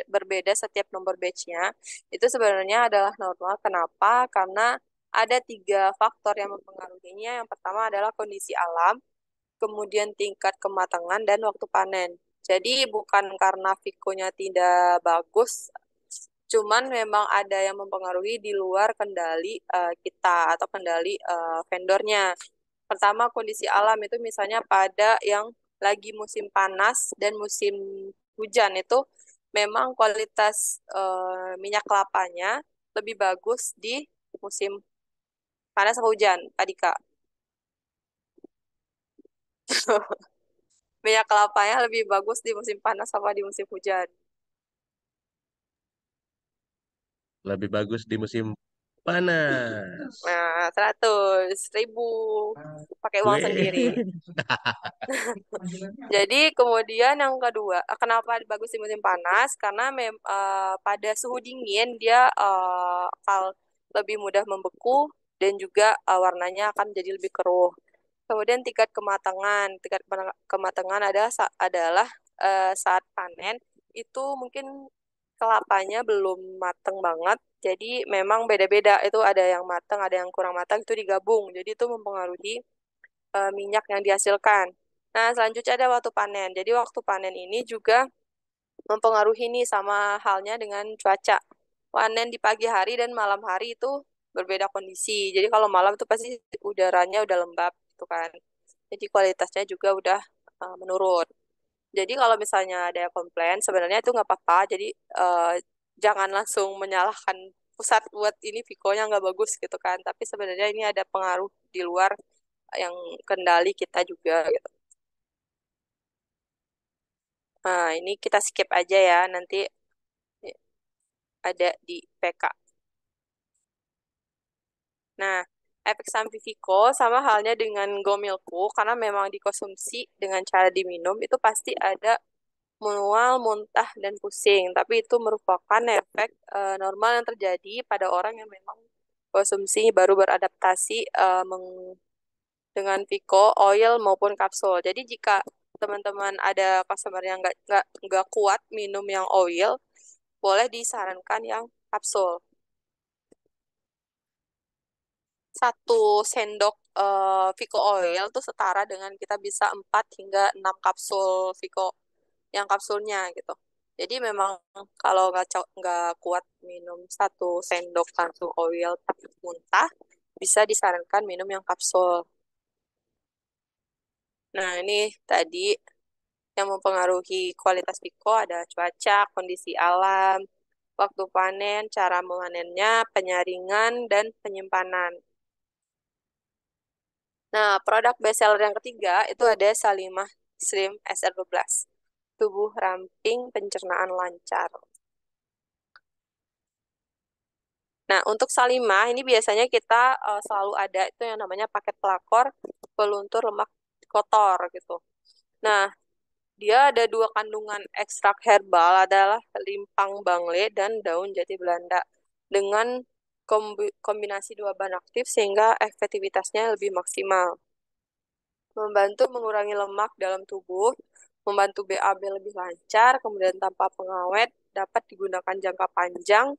Speaker 2: berbeda setiap nomor batch-nya. Itu sebenarnya adalah normal. Kenapa? Karena ada 3 faktor yang mempengaruhinya. Yang pertama adalah kondisi alam, kemudian tingkat kematangan, dan waktu panen. Jadi bukan karena Vico-nya tidak bagus, cuman memang ada yang mempengaruhi di luar kendali kita atau kendali vendornya. Pertama, kondisi alam itu misalnya pada yang lagi musim panas dan musim hujan itu memang kualitas minyak kelapanya lebih bagus di musim panas atau hujan, tadi Kak. Minyak kelapanya lebih bagus di musim panas apa di musim hujan?
Speaker 3: Lebih bagus di musim panas.
Speaker 2: Nah, 100.000 pakai uang
Speaker 3: Weh.
Speaker 2: sendiri. Jadi kemudian yang kedua, kenapa bagus di musim panas? Karena pada suhu dingin dia akan lebih mudah membeku dan juga warnanya akan jadi lebih keruh. Kemudian tingkat kematangan adalah saat panen itu mungkin kelapanya belum mateng banget. Jadi memang beda-beda. Itu ada yang mateng, ada yang kurang matang, itu digabung. Jadi itu mempengaruhi minyak yang dihasilkan. Nah, selanjutnya ada waktu panen. Jadi waktu panen ini juga mempengaruhi nih sama halnya dengan cuaca. Panen di pagi hari dan malam hari itu berbeda kondisi. Jadi kalau malam itu pasti udaranya udah lembab gitu kan. Jadi kualitasnya juga udah menurun. Jadi kalau misalnya ada yang komplain, sebenarnya itu nggak apa-apa. Jadi eh, jangan langsung menyalahkan pusat buat ini Viko-nya nggak bagus gitu kan. Tapi sebenarnya ini ada pengaruh di luar yang kendali kita juga gitu. Nah, ini kita skip aja ya, nanti ada di PK. Nah, efek samping Viko sama halnya dengan Gomilku, karena memang dikonsumsi dengan cara diminum, itu pasti ada mual, muntah, dan pusing. Tapi itu merupakan efek normal yang terjadi pada orang yang memang konsumsi baru beradaptasi dengan Vico, oil maupun kapsul. Jadi jika teman-teman ada customer yang nggak kuat minum yang oil, boleh disarankan yang kapsul. 1 sendok Vico oil itu setara dengan kita bisa 4 hingga 6 kapsul Vico yang kapsulnya gitu. Jadi memang kalau nggak kuat minum 1 sendok langsung oil tapi muntah, bisa disarankan minum yang kapsul. Nah, ini tadi yang mempengaruhi kualitas Viko ada cuaca, kondisi alam, waktu panen, cara memanennya, penyaringan, dan penyimpanan. Nah, produk bestseller yang ketiga itu ada Salimah Slim SR12. Tubuh ramping, pencernaan lancar. Nah, untuk Salimah ini biasanya kita selalu ada itu yang namanya paket pelakor peluntur lemak kotor gitu. Nah, dia ada 2 kandungan ekstrak herbal adalah limpang bangle dan daun jati Belanda dengan kombinasi 2 bahan aktif sehingga efektivitasnya lebih maksimal. Membantu mengurangi lemak dalam tubuh, membantu BAB lebih lancar, kemudian tanpa pengawet, dapat digunakan jangka panjang,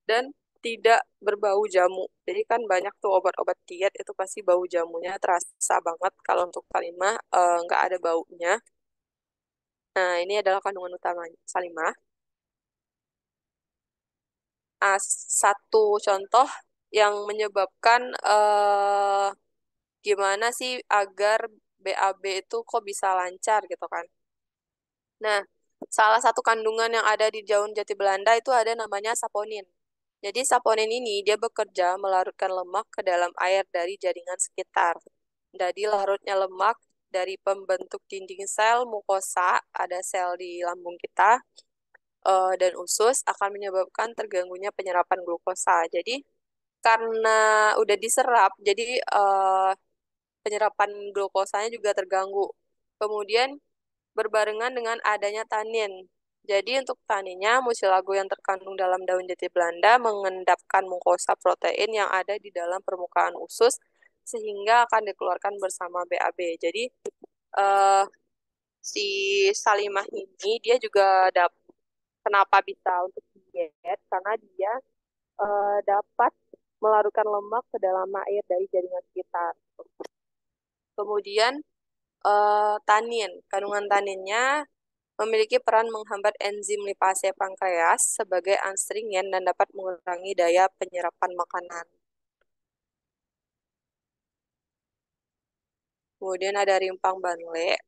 Speaker 2: dan tidak berbau jamu. Jadi kan banyak tuh obat-obat diet itu pasti bau jamunya terasa banget. Kalau untuk Salimah nggak ada baunya. Nah, ini adalah kandungan utama Salimah. Nah, satu contoh yang menyebabkan gimana sih agar BAB itu kok bisa lancar gitu kan. Nah, salah satu kandungan yang ada di daun jati Belanda itu ada namanya saponin. Jadi saponin ini dia bekerja melarutkan lemak ke dalam air dari jaringan sekitar. Jadi larutnya lemak dari pembentuk dinding sel mukosa, ada sel di lambung kita, dan usus akan menyebabkan terganggunya penyerapan glukosa. Jadi karena udah diserap, jadi penyerapan glukosanya juga terganggu. Kemudian berbarengan dengan adanya tanin. Jadi untuk taninnya, mucilago yang terkandung dalam daun jati Belanda mengendapkan mukosa protein yang ada di dalam permukaan usus sehingga akan dikeluarkan bersama BAB. Jadi eh, si Salimah ini dia juga kenapa bisa untuk diet karena dia dapat melarutkan lemak ke dalam air dari jaringan sekitar. Kemudian tanin, kandungan taninnya memiliki peran menghambat enzim lipase pankreas sebagai astringen dan dapat mengurangi daya penyerapan makanan. Kemudian ada rimpang banle.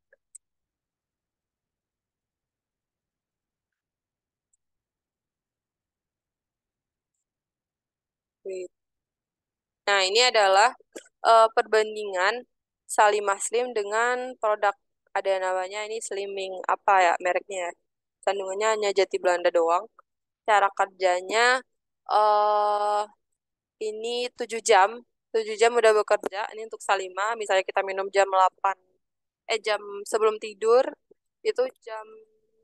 Speaker 2: Nah, ini adalah perbandingan Salimah Slim dengan produk ada namanya ini Slimming apa ya mereknya ya. Kandungannya hanya jati Belanda doang. Cara kerjanya eh ini 7 jam. 7 jam udah bekerja. Ini untuk Salimah, misalnya kita minum jam 8 jam sebelum tidur itu jam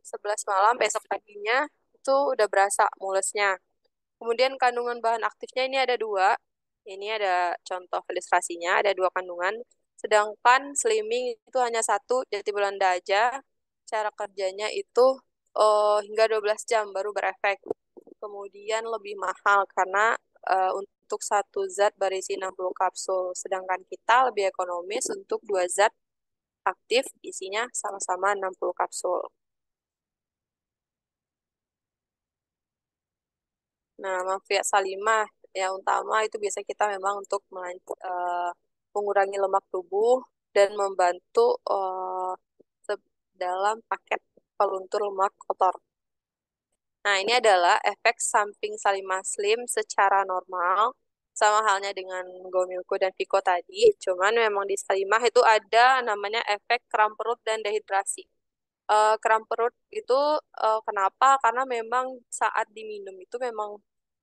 Speaker 2: 11 malam besok paginya itu udah berasa mulesnya. Kemudian kandungan bahan aktifnya ini ada 2. Ini ada contoh ilustrasinya, ada 2 kandungan. Sedangkan slimming itu hanya 1, jati Belanda aja. Cara kerjanya itu hingga 12 jam baru berefek. Kemudian lebih mahal karena untuk satu zat berisi 60 kapsul, sedangkan kita lebih ekonomis untuk dua zat aktif isinya sama-sama 60 kapsul. Nah, manfaat salimah yang utama itu biasa kita memang untuk mengurangi lemak tubuh dan membantu dalam paket peluntur lemak kotor. Nah, ini adalah efek samping Salimah Slim secara normal, sama halnya dengan Gomilko dan Vico tadi. Cuman memang di Salimah itu ada namanya efek kram perut dan dehidrasi. Kram perut itu kenapa? Karena memang saat diminum itu memang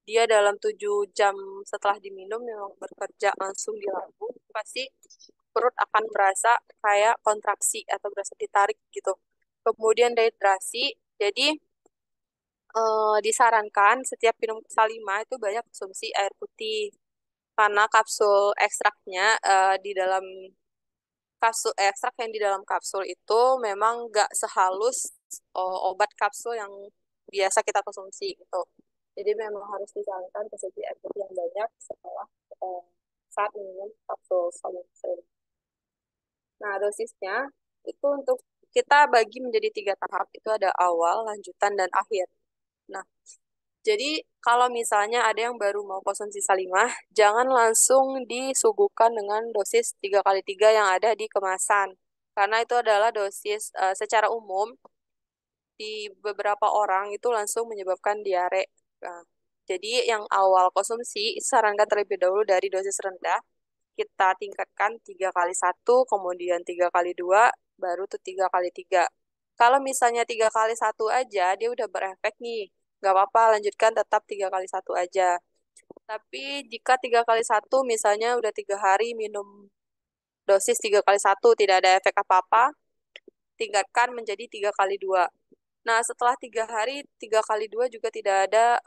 Speaker 2: dia dalam 7 jam setelah diminum memang bekerja langsung di lambung. Pasti perut akan berasa kayak kontraksi atau berasa ditarik gitu. Kemudian dehidrasi, jadi disarankan setiap minum Salima itu banyak konsumsi air putih karena kapsul ekstraknya di dalam kapsul ekstrak yang di dalam kapsul itu memang nggak sehalus obat kapsul yang biasa kita konsumsi gitu. Jadi memang harus disarankan konsumsi air putih yang banyak setelah eh, saat minum kapsul Salima. Nah, dosisnya itu untuk kita bagi menjadi 3 tahap. Itu ada awal, lanjutan, dan akhir. Nah, jadi kalau misalnya ada yang baru mau konsumsi salimah, jangan langsung disuguhkan dengan dosis 3 kali 3 yang ada di kemasan. Karena itu adalah dosis secara umum di beberapa orang itu langsung menyebabkan diare. Nah, jadi yang awal konsumsi sarankan terlebih dahulu dari dosis rendah, kita tingkatkan 3 kali 1, kemudian 3 kali 2, baru tuh 3 kali 3. Kalau misalnya 3 kali 1 aja, dia udah berefek nih. Nggak apa-apa, lanjutkan tetap 3 kali 1 aja. Tapi jika 3 kali 1 misalnya udah 3 hari minum dosis 3 kali 1 tidak ada efek apa-apa, tingkatkan menjadi 3 kali 2. Nah, setelah 3 hari, 3 kali 2 juga tidak ada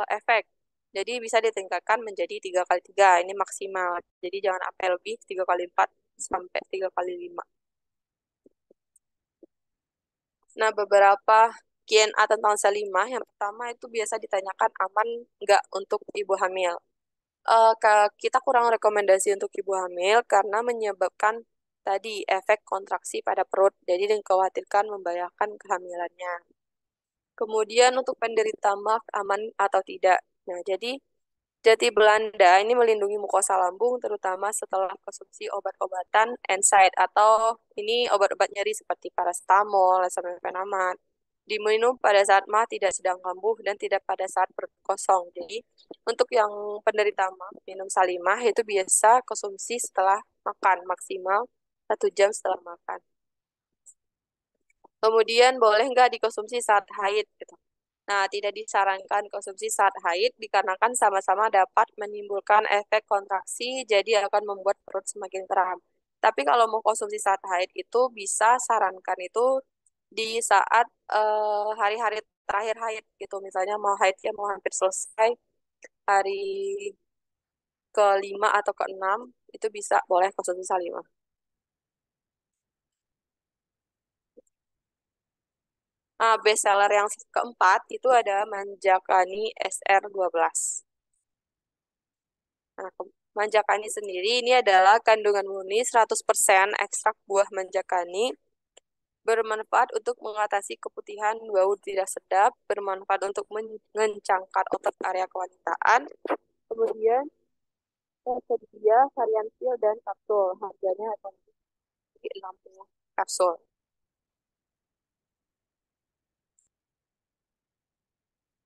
Speaker 2: efek. Jadi bisa ditingkatkan menjadi 3 kali 3. Ini maksimal. Jadi jangan sampai lebih 3 kali 4 sampai 3 kali 5. Nah, beberapa Q&A tentang salimah. Yang pertama itu biasa ditanyakan aman nggak untuk ibu hamil. Kita kurang rekomendasi untuk ibu hamil karena menyebabkan tadi efek kontraksi pada perut. Jadi dikhawatirkan membahayakan kehamilannya. Kemudian untuk penderita MAV aman atau tidak. Nah, jadi Jati Belanda ini melindungi mukosa lambung terutama setelah konsumsi obat-obatan NSAID atau ini obat-obat nyeri seperti paracetamol, lesanfenamat. Diminum pada saat MAV tidak sedang kambuh dan tidak pada saat perut kosong. Jadi untuk yang penderita MAV minum salimah itu biasa konsumsi setelah makan maksimal 1 jam setelah makan. Kemudian boleh nggak dikonsumsi saat haid gitu. Nah, tidak disarankan konsumsi saat haid dikarenakan sama-sama dapat menimbulkan efek kontraksi, jadi akan membuat perut semakin kram. Tapi kalau mau konsumsi saat haid itu bisa sarankan itu di saat hari-hari terakhir haid gitu. Misalnya mau haidnya mau hampir selesai hari ke-5 atau ke-6 itu bisa boleh konsumsi salimah. Nah, best seller yang keempat itu ada Manjakani SR12. Nah, manjakani sendiri ini adalah kandungan murni 100% ekstrak buah manjakani, bermanfaat untuk mengatasi keputihan, bau tidak sedap, bermanfaat untuk mengencangkan otot area kewanitaan. Kemudian tersedia varian pil dan kapsul, harganya ekonomis 60 kapsul.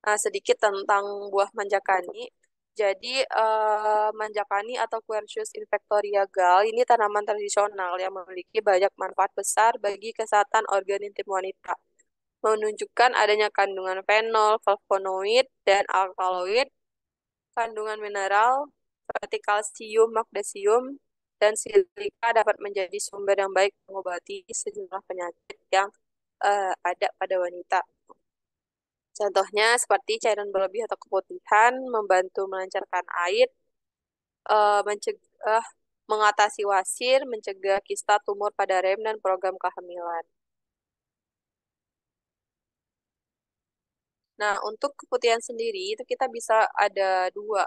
Speaker 2: Nah, sedikit tentang buah manjakani. Jadi, manjakani atau Quercus infectoria Gall ini tanaman tradisional yang memiliki banyak manfaat besar bagi kesehatan organ intim wanita. Menunjukkan adanya kandungan fenol, flavonoid, dan alkaloid, kandungan mineral, seperti kalsium, magnesium, dan silika dapat menjadi sumber yang baik mengobati sejumlah penyakit yang ada pada wanita. Contohnya seperti cairan berlebih atau keputihan, membantu melancarkan air, mencegah mengatasi wasir, mencegah kista tumor pada rem dan program kehamilan. Nah, untuk keputihan sendiri itu kita bisa ada dua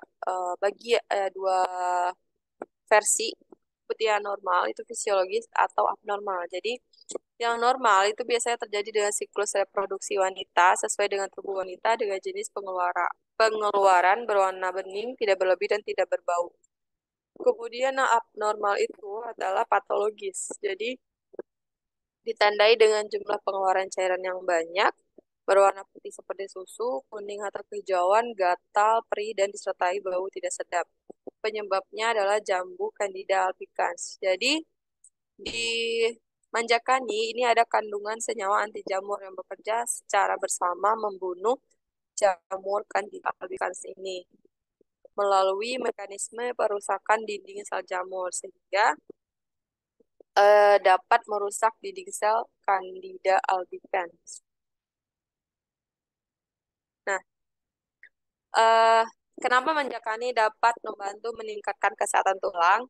Speaker 2: versi keputihan normal itu fisiologis atau abnormal. Jadi yang normal itu biasanya terjadi dengan siklus reproduksi wanita sesuai dengan tubuh wanita dengan jenis pengeluaran berwarna bening, tidak berlebih dan tidak berbau. Kemudian yang abnormal itu adalah patologis. Jadi ditandai dengan jumlah pengeluaran cairan yang banyak, berwarna putih seperti susu, kuning atau kehijauan, gatal, perih, dan disertai bau tidak sedap. Penyebabnya adalah jambu Candida albicans. Jadi, di manjakani ini ada kandungan senyawa anti jamur yang bekerja secara bersama membunuh jamur Candida albicans ini melalui mekanisme perusakan dinding sel jamur sehingga dapat merusak dinding sel Candida albicans. Nah, eh, kenapa manjakani dapat membantu meningkatkan kesehatan tulang?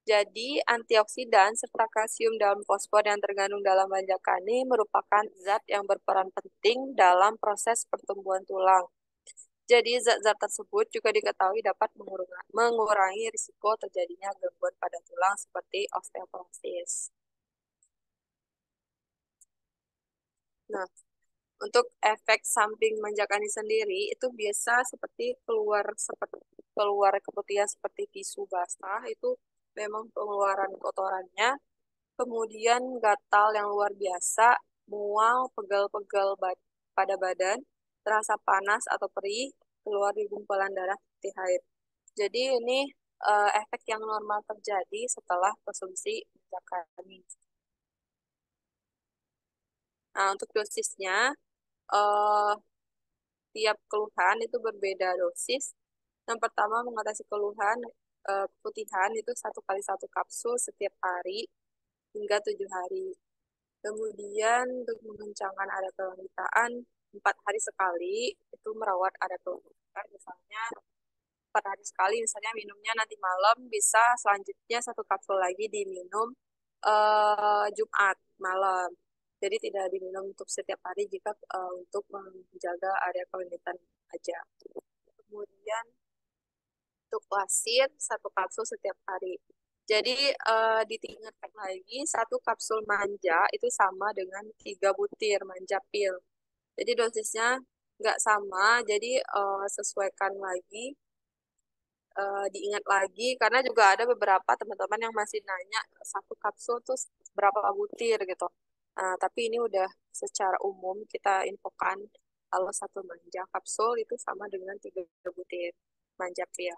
Speaker 2: Jadi, antioksidan serta kalsium dan fosfor yang terkandung dalam manjakani merupakan zat yang berperan penting dalam proses pertumbuhan tulang. Jadi, zat-zat tersebut juga diketahui dapat mengurangi risiko terjadinya gangguan pada tulang seperti osteoporosis. Nah, untuk efek samping manjakani sendiri itu biasa seperti keluar keputihan seperti tisu basah itu memang pengeluaran kotorannya, kemudian gatal yang luar biasa, mual, pegal-pegal pada badan, terasa panas atau perih, keluar di gumpalan darah seperti haid. Jadi ini efek yang normal terjadi setelah konsumsi manjakani. Nah, untuk dosisnya eh, tiap keluhan itu berbeda dosis. Yang pertama mengatasi keluhan keputihan itu 1 kali 1 kapsul setiap hari hingga 7 hari. Kemudian untuk mengencangkan area kewanitaan 4 hari sekali itu merawat area kewanitaan misalnya 4 hari sekali misalnya minumnya nanti malam bisa selanjutnya 1 kapsul lagi diminum Jumat malam. Jadi tidak diminum untuk setiap hari jika untuk menjaga area kewanitaan aja. Kemudian untuk wasit 1 kapsul setiap hari. Jadi diingatkan lagi 1 kapsul manja itu sama dengan 3 butir manja pil. Jadi dosisnya nggak sama, jadi sesuaikan lagi, diingat lagi karena juga ada beberapa teman-teman yang masih nanya 1 kapsul tuh berapa butir gitu. Nah, tapi ini udah secara umum kita infokan kalau 1 manja kapsul itu sama dengan 3 butir manja pil.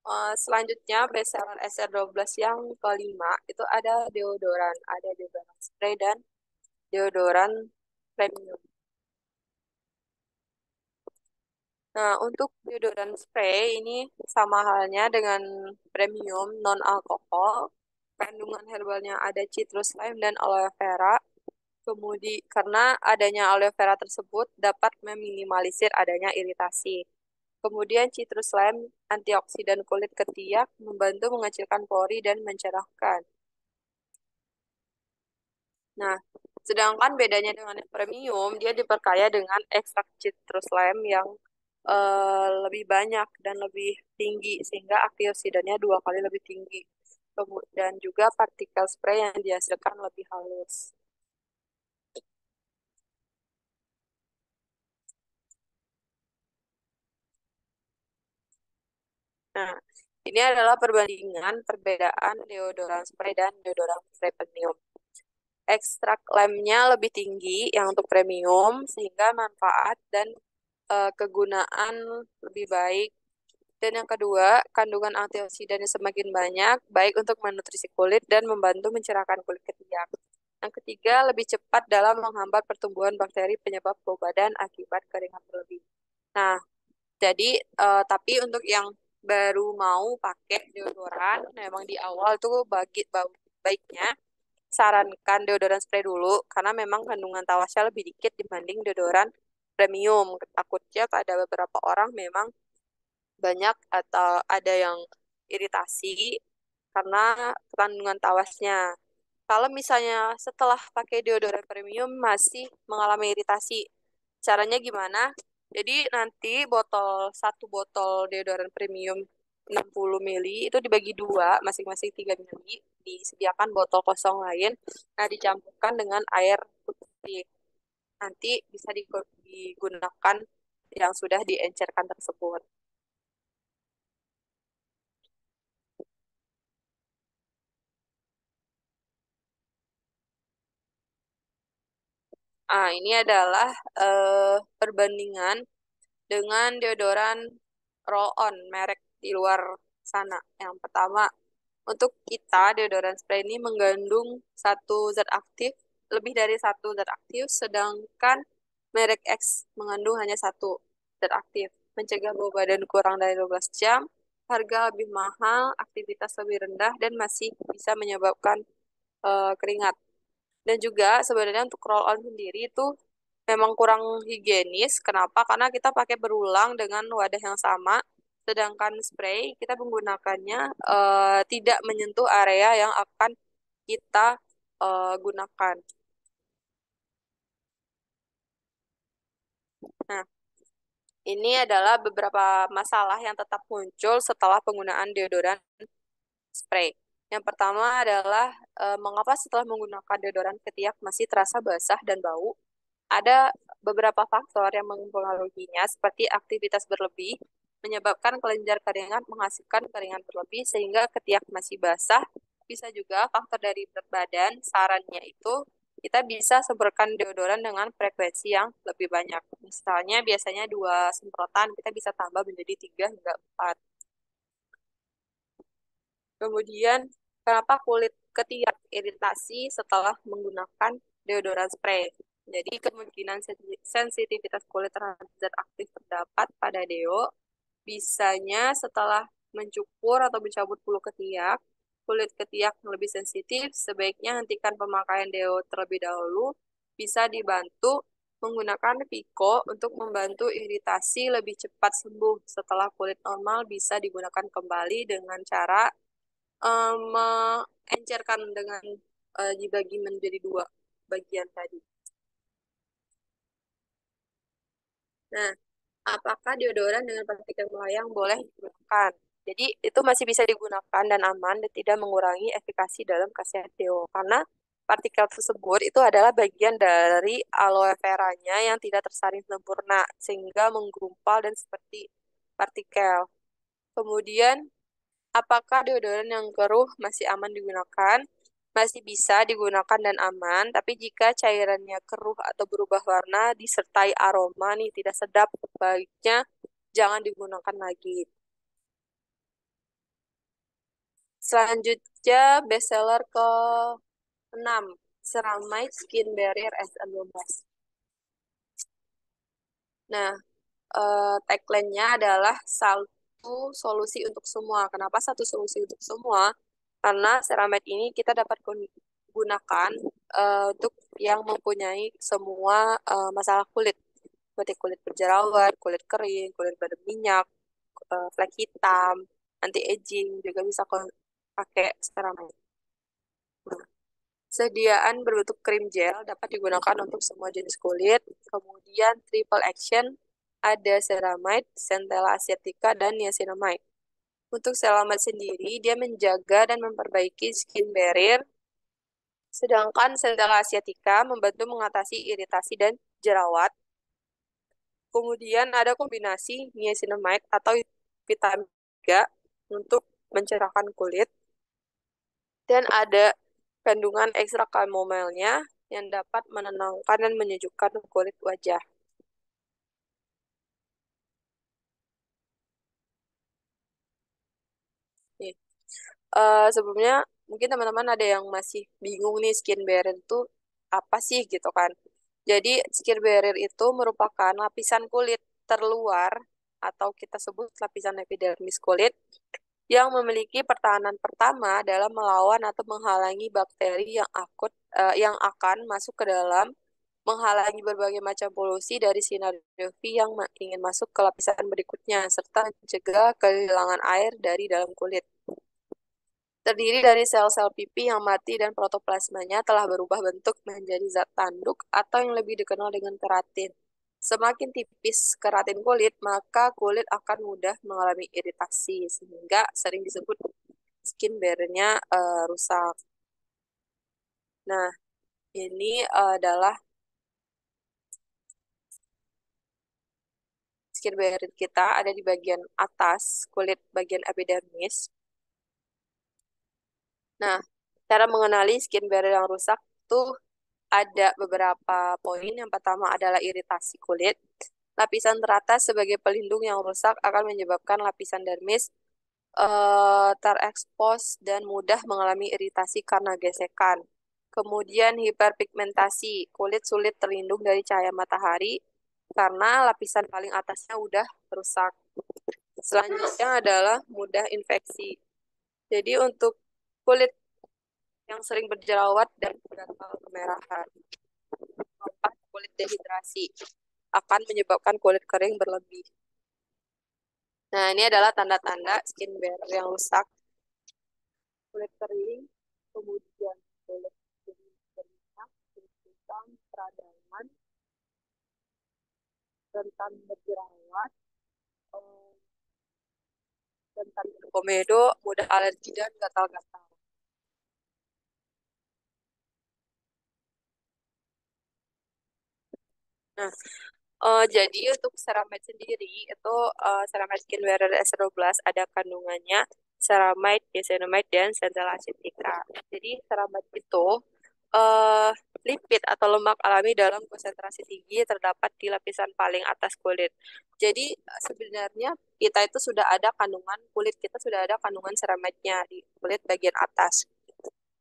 Speaker 2: Nah, selanjutnya bestseller SR12 yang kelima itu ada deodoran. Ada deodoran spray dan deodoran premium. Nah, untuk deodoran spray ini sama halnya dengan premium non-alkohol. Kandungan herbalnya ada citrus lime dan aloe vera. Kemudian karena adanya aloe vera tersebut dapat meminimalisir adanya iritasi. Kemudian citrus lime antioksidan kulit ketiak membantu mengecilkan pori dan mencerahkan. Nah, sedangkan bedanya dengan yang premium, dia diperkaya dengan ekstrak citrus lime yang lebih banyak dan lebih tinggi, sehingga antioksidannya 2 kali lebih tinggi. Kemudian juga partikel spray yang dihasilkan lebih halus. Nah, ini adalah perbedaan deodoran spray dan deodoran spray premium. Ekstrak lemnya lebih tinggi yang untuk premium, sehingga manfaat dan kegunaan lebih baik. Dan yang kedua, kandungan antioksidannya semakin banyak, baik untuk menutrisi kulit dan membantu mencerahkan kulit ketiak. Yang ketiga, lebih cepat dalam menghambat pertumbuhan bakteri penyebab bau badan akibat keringat berlebih. Nah, jadi tapi untuk yang baru mau pakai deodoran, memang di awal tuh baiknya sarankan deodoran spray dulu karena memang kandungan tawasnya lebih dikit dibanding deodoran premium. Takutnya pada beberapa orang memang banyak atau ada yang iritasi karena kandungan tawasnya. Kalau misalnya setelah pakai deodoran premium masih mengalami iritasi, caranya gimana? Jadi nanti satu botol deodoran premium 60 mili itu dibagi dua, masing-masing 3 mili, disediakan botol kosong lain, nah dicampurkan dengan air putih. Nanti bisa digunakan yang sudah diencerkan tersebut. Ini adalah perbandingan dengan deodoran roll-on merek di luar sana. Yang pertama, untuk kita deodoran spray ini mengandung satu zat aktif, lebih dari satu zat aktif, sedangkan merek X mengandung hanya satu zat aktif. Mencegah bau badan kurang dari 12 jam, harga lebih mahal, aktivitas lebih rendah, dan masih bisa menyebabkan keringat. Dan juga sebenarnya untuk roll on sendiri itu memang kurang higienis. Kenapa? Karena kita pakai berulang dengan wadah yang sama. Sedangkan spray kita menggunakannya tidak menyentuh area yang akan kita gunakan. Nah, ini adalah beberapa masalah yang tetap muncul setelah penggunaan deodoran spray. Yang pertama adalah mengapa setelah menggunakan deodoran ketiak masih terasa basah dan bau? Ada beberapa faktor yang mempengaruhinya, seperti aktivitas berlebih, menyebabkan kelenjar keringat menghasilkan keringat berlebih sehingga ketiak masih basah. Bisa juga faktor dari berat badan, sarannya itu kita bisa semprotkan deodoran dengan frekuensi yang lebih banyak. Misalnya biasanya 2 semprotan, kita bisa tambah menjadi 3 hingga 4. Kemudian, kenapa kulit ketiak iritasi setelah menggunakan deodoran spray? Jadi, kemungkinan sensitivitas kulit terhadap zat aktif terdapat pada deo. Bisanya setelah mencukur atau mencabut bulu ketiak, kulit ketiak yang lebih sensitif, sebaiknya hentikan pemakaian deo terlebih dahulu. Bisa dibantu menggunakan Pico untuk membantu iritasi lebih cepat sembuh. Setelah kulit normal bisa digunakan kembali dengan cara mengencerkan dengan dibagi menjadi 2 bagian tadi. Nah, apakah deodoran dengan partikel melayang boleh digunakan? Jadi, itu masih bisa digunakan dan aman dan tidak mengurangi efikasi dalam khasiat deo. Karena partikel tersebut itu adalah bagian dari aloe veranya yang tidak tersaring sempurna, sehingga menggumpal dan seperti partikel. Kemudian, apakah deodoran yang keruh masih aman digunakan? Masih bisa digunakan dan aman, tapi jika cairannya keruh atau berubah warna disertai aroma nih tidak sedap, baiknya jangan digunakan lagi. Selanjutnya bestseller ke-6, Ceramide Skin Barrier SN12. Nah, tagline-nya adalah satu solusi untuk semua. Kenapa satu solusi untuk semua? Karena ceramide ini kita dapat gunakan untuk yang mempunyai semua masalah kulit, seperti kulit berjerawat, kulit kering, kulit berminyak, flek hitam, anti-aging, juga bisa pakai ceramide. Nah, sediaan berbentuk krim gel dapat digunakan untuk semua jenis kulit. Kemudian triple action, ada ceramide, centella asiatica, dan niacinamide. Untuk ceramide sendiri, dia menjaga dan memperbaiki skin barrier, sedangkan centella asiatica membantu mengatasi iritasi dan jerawat. Kemudian ada kombinasi niacinamide atau vitamin 3 untuk mencerahkan kulit. Dan ada kandungan ekstrak chamomile-nya yang dapat menenangkan dan menyejukkan kulit wajah. Nih, sebelumnya mungkin teman-teman ada yang masih bingung nih skin barrier itu apa sih gitu kan. Jadi skin barrier itu merupakan lapisan kulit terluar atau kita sebut lapisan epidermis kulit yang memiliki pertahanan pertama dalam melawan atau menghalangi bakteri yang akan masuk ke dalam, menghalangi berbagai macam polusi dari sinar UV yang ingin masuk ke lapisan berikutnya, serta mencegah kehilangan air dari dalam kulit. Terdiri dari sel-sel pipi yang mati dan protoplasmanya telah berubah bentuk menjadi zat tanduk atau yang lebih dikenal dengan keratin. Semakin tipis keratin kulit, maka kulit akan mudah mengalami iritasi, sehingga sering disebut skin barrier-nya rusak. Nah, ini adalah skin barrier kita ada di bagian atas kulit bagian epidermis. Nah, cara mengenali skin barrier yang rusak tuh ada beberapa poin. Yang pertama adalah iritasi kulit. Lapisan teratas sebagai pelindung yang rusak akan menyebabkan lapisan dermis terekspos dan mudah mengalami iritasi karena gesekan. Kemudian hiperpigmentasi, kulit sulit terlindung dari cahaya matahari karena lapisan paling atasnya udah rusak. Selanjutnya adalah mudah infeksi. Jadi untuk kulit yang sering berjerawat dan gatal kemerahan. Keempat, kulit dehidrasi akan menyebabkan kulit kering berlebih. Nah, ini adalah tanda-tanda skin barrier yang rusak. Kulit kering, kemudian kulit berminyak, kulit hitam, peradangan, rentan berjerawat, eh, rentan berkomedo, mudah alergi, dan gatal-gatal. Nah, jadi untuk ceramide sendiri itu ceramide skin barrier S12 ada kandungannya ceramide, niacinamide, dan central acetica. Jadi ceramide itu eh, lipid atau lemak alami dalam konsentrasi tinggi terdapat di lapisan paling atas kulit. Jadi sebenarnya kita itu sudah ada kandungan kulit kita sudah ada kandungan ceramide-nya di kulit bagian atas.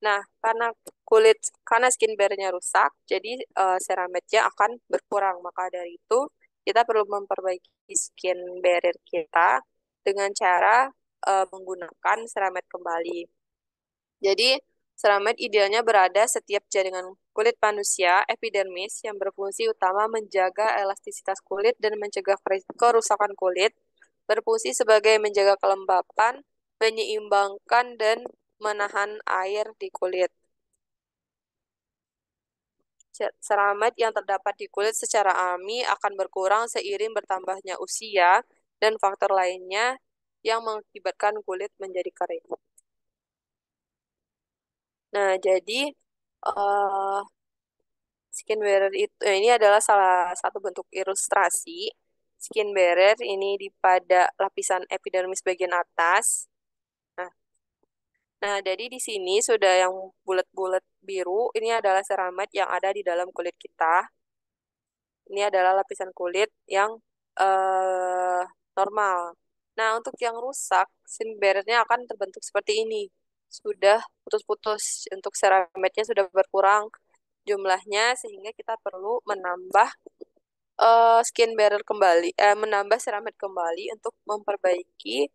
Speaker 2: Nah, karena skin barrier-nya rusak, jadi ceramide-nya akan berkurang. Maka dari itu, kita perlu memperbaiki skin barrier kita dengan cara menggunakan ceramide kembali. Jadi, ceramide idealnya berada setiap jaringan kulit manusia, epidermis, yang berfungsi utama menjaga elastisitas kulit dan mencegah kerusakan kulit, berfungsi sebagai menjaga kelembapan, menyeimbangkan, dan menahan air di kulit. Ceramide yang terdapat di kulit secara alami akan berkurang seiring bertambahnya usia dan faktor lainnya yang mengakibatkan kulit menjadi kering. Nah, jadi skin barrier itu ini adalah salah satu bentuk ilustrasi skin barrier ini pada lapisan epidermis bagian atas. Nah, jadi di sini sudah yang bulat-bulat biru, ini adalah ceramide yang ada di dalam kulit kita. Ini adalah lapisan kulit yang eh, normal. Nah, untuk yang rusak, skin barrier-nya akan terbentuk seperti ini. Sudah putus-putus, untuk ceramide-nya sudah berkurang jumlahnya, sehingga kita perlu menambah skin barrier kembali, menambah ceramide kembali untuk memperbaiki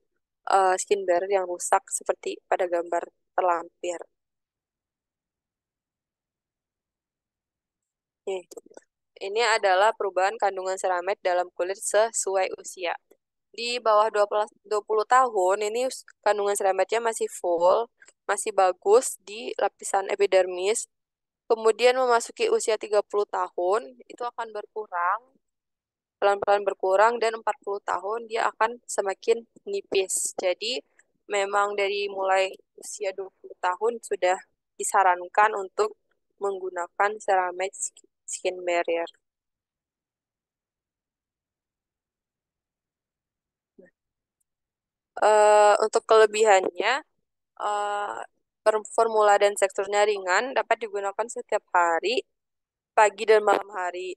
Speaker 2: skin barrier yang rusak seperti pada gambar terlampir. Nih, ini adalah perubahan kandungan ceramide dalam kulit sesuai usia. Di bawah 20 tahun, ini kandungan ceramide-nya masih full, masih bagus di lapisan epidermis. Kemudian memasuki usia 30 tahun, itu akan berkurang, pelan-pelan berkurang, dan 40 tahun dia akan semakin nipis. Jadi, memang dari mulai usia 20 tahun sudah disarankan untuk menggunakan ceramide skin barrier. Untuk kelebihannya, formula dan teksturnya ringan, dapat digunakan setiap hari, pagi dan malam hari.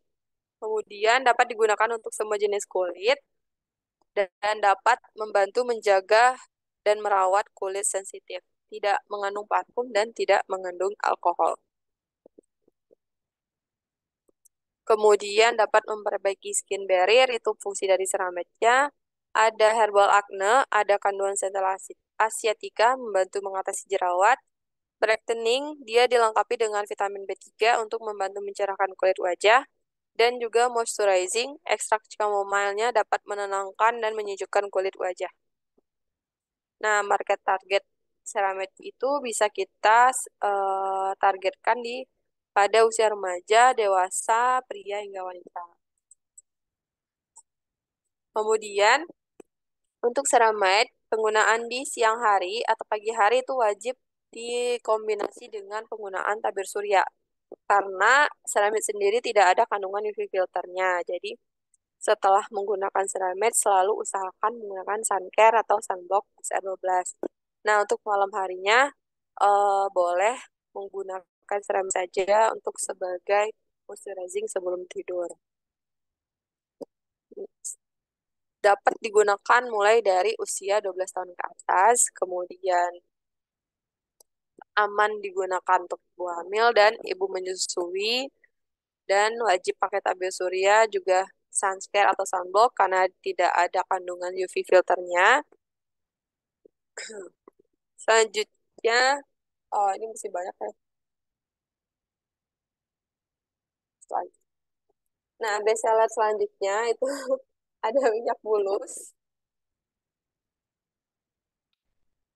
Speaker 2: Kemudian dapat digunakan untuk semua jenis kulit, dan dapat membantu menjaga dan merawat kulit sensitif. Tidak mengandung parfum dan tidak mengandung alkohol. Kemudian dapat memperbaiki skin barrier, itu fungsi dari ceramide-nya. Ada herbal acne, ada kandungan central asiatica, membantu mengatasi jerawat. Brightening, dia dilengkapi dengan vitamin B3 untuk membantu mencerahkan kulit wajah. Dan juga moisturizing, ekstrak chamomile-nya dapat menenangkan dan menyejukkan kulit wajah. Nah, market target ceramide itu bisa kita targetkan pada usia remaja, dewasa, pria hingga wanita. Kemudian untuk ceramide, penggunaan di siang hari atau pagi hari itu wajib dikombinasi dengan penggunaan tabir surya. Karena ceramide sendiri tidak ada kandungan UV filternya. Jadi setelah menggunakan ceramide, selalu usahakan menggunakan sun care atau sunblock SR12. Nah, untuk malam harinya, boleh menggunakan ceramide saja untuk sebagai moisturizing sebelum tidur. Dapat digunakan mulai dari usia 12 tahun ke atas, kemudian aman digunakan untuk ibu hamil dan ibu menyusui, dan wajib pakai tabir surya juga sunscreen atau sunblock karena tidak ada kandungan UV filternya. Selanjutnya, oh ini masih banyak ya. Nah, bestseller selanjutnya itu ada minyak bulus.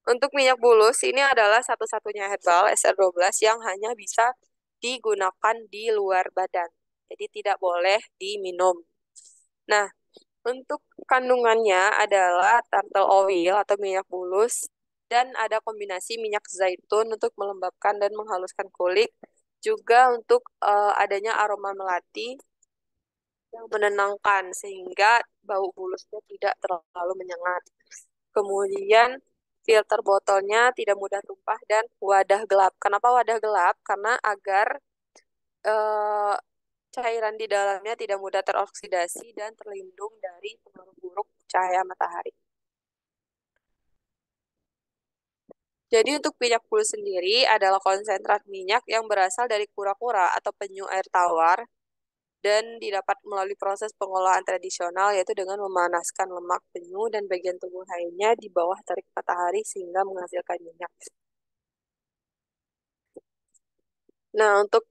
Speaker 2: Untuk minyak bulus, ini adalah satu-satunya herbal SR12 yang hanya bisa digunakan di luar badan. Jadi tidak boleh diminum. Nah, untuk kandungannya adalah turtle oil atau minyak bulus dan ada kombinasi minyak zaitun untuk melembabkan dan menghaluskan kulit, juga untuk adanya aroma melati yang menenangkan sehingga bau bulusnya tidak terlalu menyengat. Kemudian filter botolnya tidak mudah tumpah dan wadah gelap. Kenapa wadah gelap? Karena agar eh, cairan di dalamnya tidak mudah teroksidasi dan terlindung dari pengaruh buruk cahaya matahari. Jadi untuk minyak bulus sendiri adalah konsentrat minyak yang berasal dari kura-kura atau penyu air tawar dan didapat melalui proses pengolahan tradisional yaitu dengan memanaskan lemak penyu dan bagian tubuh lainnya di bawah terik matahari sehingga menghasilkan minyak. Nah, untuk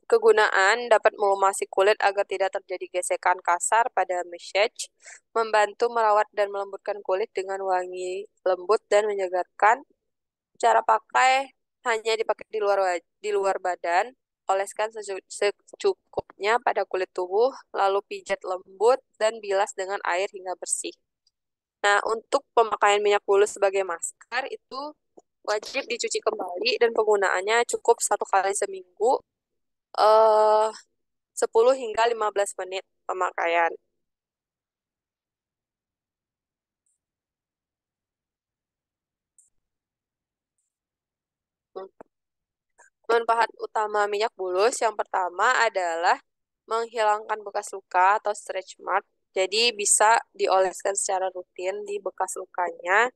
Speaker 2: kegunaan dapat melumasi kulit agar tidak terjadi gesekan kasar pada massage, membantu merawat dan melembutkan kulit dengan wangi lembut dan menyegarkan. Cara pakai hanya dipakai di luar badan, oleskan secukupnya pada kulit tubuh, lalu pijat lembut dan bilas dengan air hingga bersih. Nah, untuk pemakaian minyak bulus sebagai masker itu wajib dicuci kembali dan penggunaannya cukup 1 kali seminggu, eh 10 hingga 15 menit pemakaian. Manfaat utama minyak bulus yang pertama adalah menghilangkan bekas luka atau stretch mark. Jadi bisa dioleskan secara rutin di bekas lukanya.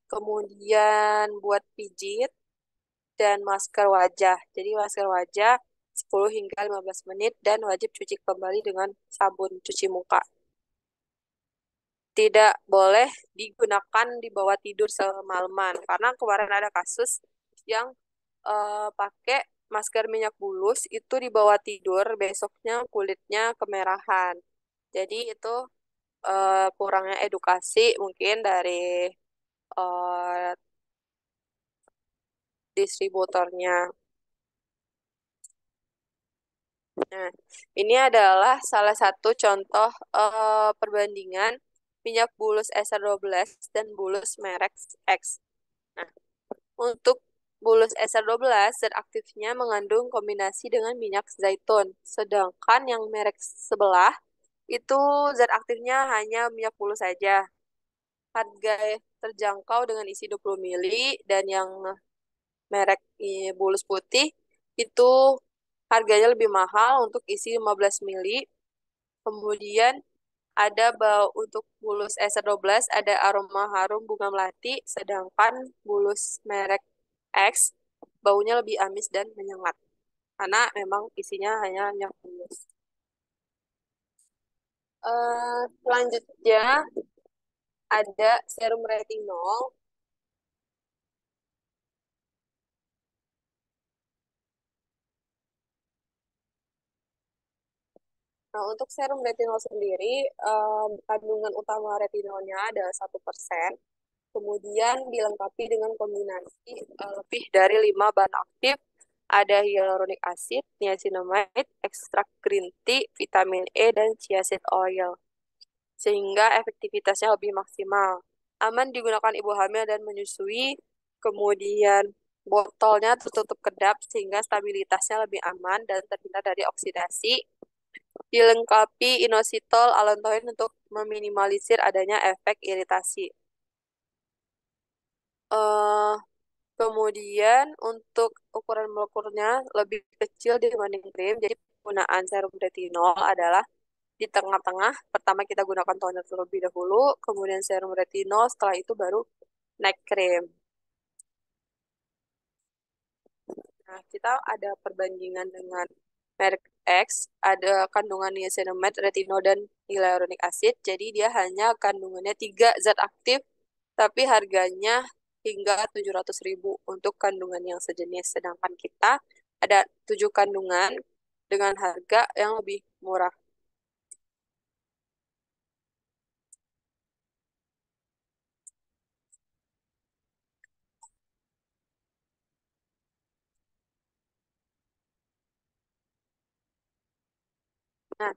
Speaker 2: Kemudian buat pijit dan masker wajah. Jadi masker wajah 10 hingga 15 menit dan wajib cuci kembali dengan sabun cuci muka. Tidak boleh digunakan di bawah tidur semalaman karena kemarin ada kasus yang pakai masker minyak bulus itu di bawah tidur, besoknya kulitnya kemerahan. Jadi itu kurangnya edukasi mungkin dari eh, distributornya. Nah, ini adalah salah satu contoh perbandingan minyak bulus SR12 dan bulus merek X. Nah, untuk bulus SR12, zat aktifnya mengandung kombinasi dengan minyak zaitun. Sedangkan yang merek sebelah, itu zat aktifnya hanya minyak bulus saja. Harga terjangkau dengan isi 20 mili dan yang merek bulus putih itu harganya lebih mahal untuk isi 15 mili. Kemudian ada bau untuk bulus SR12 ada aroma harum bunga melati, sedangkan bulus merek X baunya lebih amis dan menyengat karena memang isinya hanya minyak bulus. Selanjutnya ada serum retinol. Nah, untuk serum retinol sendiri, kandungan utama retinolnya ada 1%. Kemudian dilengkapi dengan kombinasi lebih dari 5 bahan aktif. Ada hyaluronic acid, niacinamide, ekstrak green tea, vitamin E, dan chia seed oil. Sehingga efektivitasnya lebih maksimal. Aman digunakan ibu hamil dan menyusui. Kemudian botolnya tertutup kedap sehingga stabilitasnya lebih aman dan terhindar dari oksidasi. Dilengkapi inositol allantoin untuk meminimalisir adanya efek iritasi. Eh, Kemudian untuk ukuran molekulnya lebih kecil dibanding krim, jadi penggunaan serum retinol adalah di tengah-tengah. Pertama kita gunakan toner terlebih dahulu, kemudian serum retinol, setelah itu baru naik krim. Nah, kita ada perbandingan dengan merek X, ada kandungan niacinamide, retinol, dan hyaluronic acid. Jadi dia hanya kandungannya 3 zat aktif, tapi harganya hingga 700.000 untuk kandungan yang sejenis. Sedangkan kita ada 7 kandungan dengan harga yang lebih murah. Nah,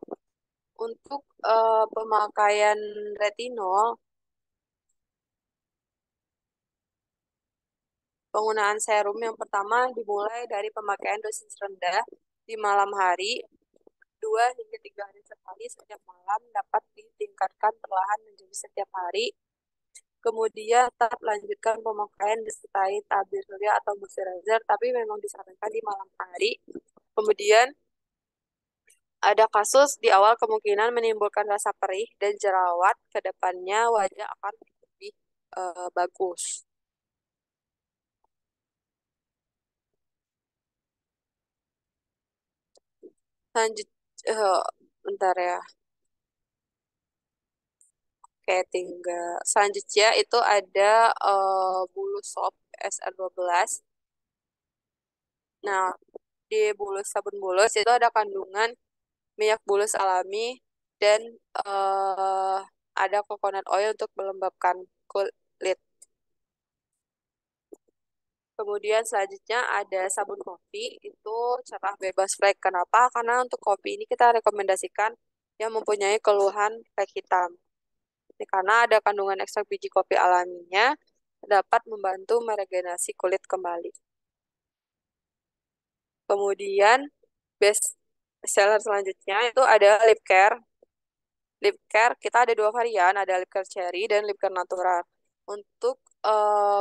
Speaker 2: untuk pemakaian retinol, penggunaan serum yang pertama dimulai dari pemakaian dosis rendah di malam hari, 2 hingga 3 hari sekali setiap malam, dapat ditingkatkan perlahan menjadi setiap hari. Kemudian tetap lanjutkan pemakaian disertai tabir surya atau moisturizer, tapi memang disarankan di malam hari. Kemudian ada kasus di awal kemungkinan menimbulkan rasa perih dan jerawat, ke depannya wajah akan lebih bagus. Lanjut, eh, bentar ya. Oke, tinggal. Selanjutnya itu ada bulu sop SR12. Nah, di bulus sabun bulus itu ada kandungan minyak bulus alami dan eh, ada coconut oil untuk melembabkan kulit. Kemudian selanjutnya ada sabun kopi, itu cerah bebas flek. Kenapa? Karena untuk kopi ini kita rekomendasikan yang mempunyai keluhan flek hitam. Ini karena ada kandungan ekstrak biji kopi alaminya, dapat membantu meregenerasi kulit kembali. Kemudian best seller selanjutnya itu ada lip care. Lip care kita ada 2 varian, ada lip care cherry dan lip care natural. Untuk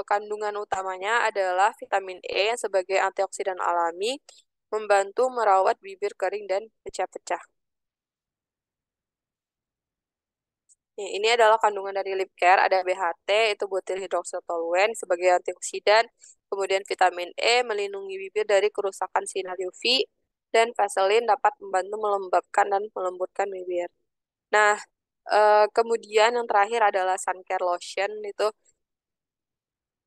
Speaker 2: kandungan utamanya adalah vitamin E yang sebagai antioksidan alami, membantu merawat bibir kering dan pecah-pecah. Ini adalah kandungan dari lip care, ada BHT, itu butyl hidroksyltoluene sebagai antioksidan, kemudian vitamin E melindungi bibir dari kerusakan sinar UV, dan Vaseline dapat membantu melembabkan dan melembutkan bibir. Nah, kemudian yang terakhir adalah sun care lotion, itu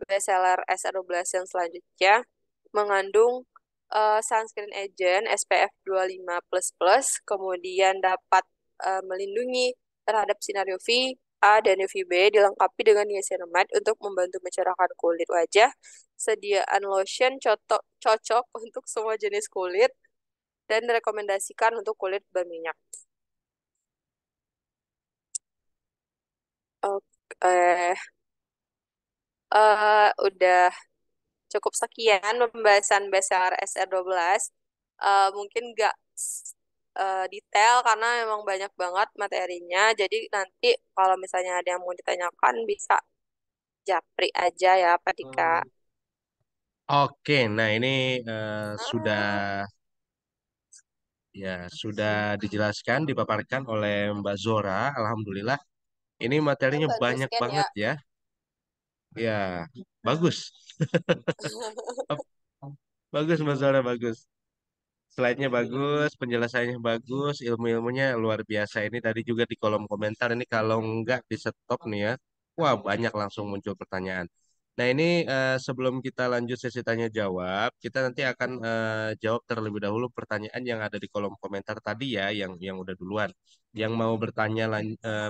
Speaker 2: bestseller SR12 yang selanjutnya, mengandung sunscreen agent SPF 25++, kemudian dapat melindungi terhadap sinar UV A dan UVB, dilengkapi dengan niacinamide untuk membantu mencerahkan kulit wajah. Sediaan lotion cocok untuk semua jenis kulit dan direkomendasikan untuk kulit berminyak. Oke, udah cukup sekian pembahasan besar SR12. Mungkin nggak detail karena memang banyak banget materinya. Jadi nanti kalau misalnya ada yang mau ditanyakan bisa japri aja ya, Pak Dika.
Speaker 3: Oke, nah ini sudah
Speaker 2: Ah,
Speaker 3: ya sudah dijelaskan, dipaparkan oleh Mbak Zora. Alhamdulillah, ini materinya
Speaker 2: bagus
Speaker 3: banyak
Speaker 2: kan ya?
Speaker 3: banget ya. Ya, bagus. Bagus Mbak Zora, bagus. Slide-nya bagus, penjelasannya bagus, ilmu-ilmunya luar biasa. Ini tadi juga di kolom komentar, ini kalau nggak di stop nih ya, wah banyak langsung muncul pertanyaan. Nah ini sebelum kita lanjut sesi tanya jawab, kita nanti akan jawab terlebih dahulu pertanyaan yang ada di kolom komentar tadi ya, yang udah duluan. Yang mau bertanya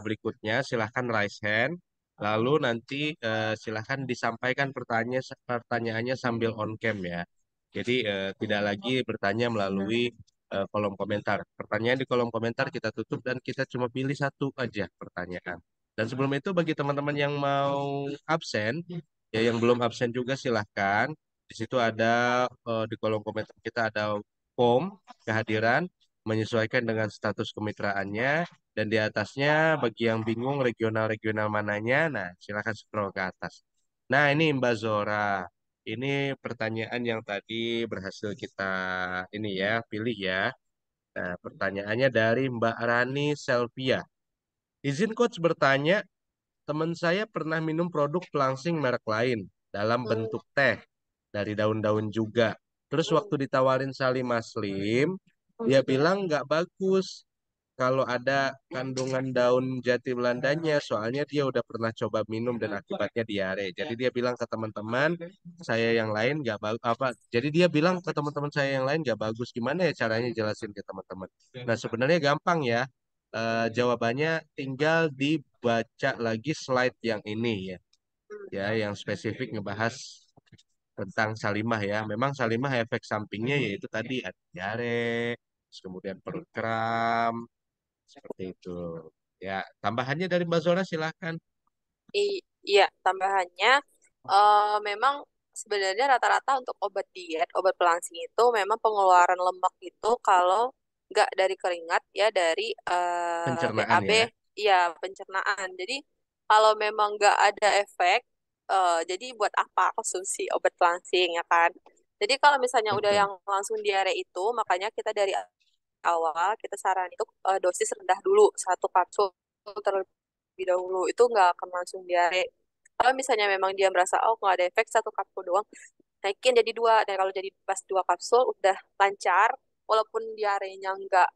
Speaker 3: berikutnya, silahkan raise hand. Lalu nanti silahkan disampaikan pertanyaannya sambil on cam ya. Jadi tidak lagi bertanya melalui kolom komentar. Pertanyaan di kolom komentar kita tutup dan kita cuma pilih satu aja pertanyaan. Dan sebelum itu bagi teman-teman yang mau absen, ya yang belum absen juga silahkan. Di situ ada di kolom komentar kita ada form kehadiran menyesuaikan dengan status kemitraannya dan di atasnya bagi yang bingung regional-regional mananya, nah silakan scroll ke atas. Nah ini Mbak Zora, ini pertanyaan yang tadi berhasil kita ini ya pilih ya. Nah, pertanyaannya dari Mbak Rani Selvia. Izin coach bertanya, teman saya pernah minum produk pelangsing merek lain dalam
Speaker 2: Hmm,
Speaker 3: bentuk teh dari daun-daun juga. Terus
Speaker 2: hmm.
Speaker 3: waktu ditawarin Salimah Slim, dia bilang nggak bagus kalau ada kandungan daun jati Belandanya, soalnya dia udah pernah coba minum dan akibatnya diare. Jadi dia bilang ke teman-teman saya yang lain nggak bagus apa. Jadi dia bilang ke teman-teman saya yang lain nggak bagus. Gimana ya caranya jelasin ke teman-teman? Nah sebenarnya gampang ya. Jawabannya tinggal dibaca lagi slide yang ini ya, ya yang spesifik ngebahas tentang Salimah ya. Memang Salimah efek sampingnya yaitu tadi ada diare, terus kemudian perut kram, seperti itu. Ya, tambahannya dari Mbak Zora silahkan.
Speaker 2: Iya, tambahannya memang sebenarnya rata-rata untuk obat diet, obat pelangsing itu memang pengeluaran lemak itu kalau nggak dari keringat ya dari
Speaker 3: Pencernaan
Speaker 2: BAB,
Speaker 3: ya.
Speaker 2: ya pencernaan. Jadi kalau memang nggak ada efek, jadi buat apa konsumsi obat pelangsing ya kan? Jadi kalau misalnya udah
Speaker 3: Betul.
Speaker 2: yang langsung diare itu, makanya kita dari awal kita saran itu dosis rendah dulu, satu kapsul terlebih dahulu itu nggak akan langsung diare. Kalau misalnya memang dia merasa oh nggak ada efek satu kapsul doang, naikin jadi dua. Dan kalau jadi pas dua kapsul udah lancar, walaupun diarenya nggak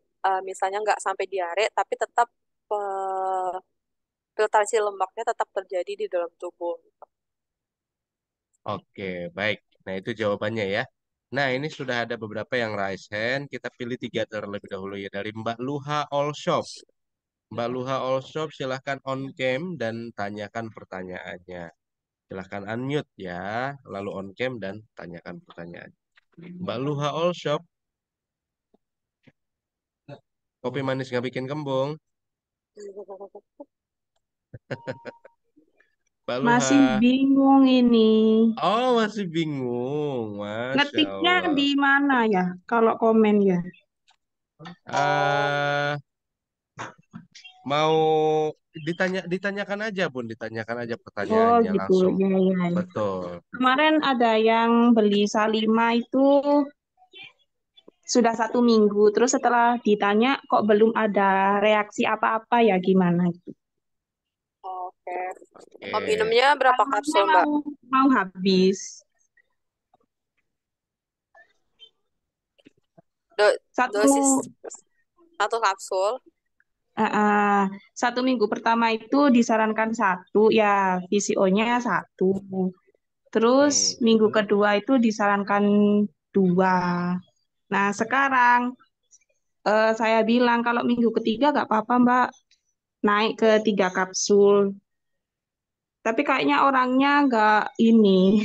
Speaker 2: misalnya nggak sampai diare, tapi tetap eh, filtrasi lemaknya tetap terjadi di dalam tubuh.
Speaker 3: Oke, baik. Nah, itu jawabannya ya. Nah, ini sudah ada beberapa yang raise hand. Kita pilih tiga terlebih dahulu ya. Dari Mbak Luha All Shop. Mbak Luha All Shop, silahkan on cam dan tanyakan pertanyaannya. Silahkan unmute ya, lalu on cam dan tanyakan pertanyaan. Mbak Luha All Shop, kopi manis nggak bikin kembung. Mbak Luha.
Speaker 4: Masih bingung ini.
Speaker 3: Oh, masih bingung. Masya
Speaker 4: Ngetiknya
Speaker 3: Allah.
Speaker 4: di mana ya? Kalau komen ya.
Speaker 2: Oh,
Speaker 3: eh mau ditanyakan aja, Bun. Ditanyakan aja
Speaker 4: Oh
Speaker 3: pertanyaannya
Speaker 4: gitu.
Speaker 3: langsung.
Speaker 4: Ya, ya, ya.
Speaker 3: Betul.
Speaker 4: Kemarin ada yang beli Salima itu sudah 1 minggu. Terus setelah ditanya kok belum ada reaksi apa-apa ya gimana?
Speaker 2: oke. Oh,
Speaker 3: Oke.
Speaker 2: minumnya berapa
Speaker 4: Salmanya
Speaker 2: kapsul, Mbak?
Speaker 4: mau habis.
Speaker 2: Do-
Speaker 4: Satu
Speaker 2: dosis satu kapsul.
Speaker 4: eh, eh, 1 minggu pertama itu disarankan satu ya VCO-nya satu. Terus
Speaker 3: Hmm.
Speaker 4: minggu kedua itu disarankan dua. Nah, sekarang saya bilang kalau minggu ketiga nggak apa-apa Mbak, naik ke 3 kapsul. Tapi kayaknya orangnya nggak ini,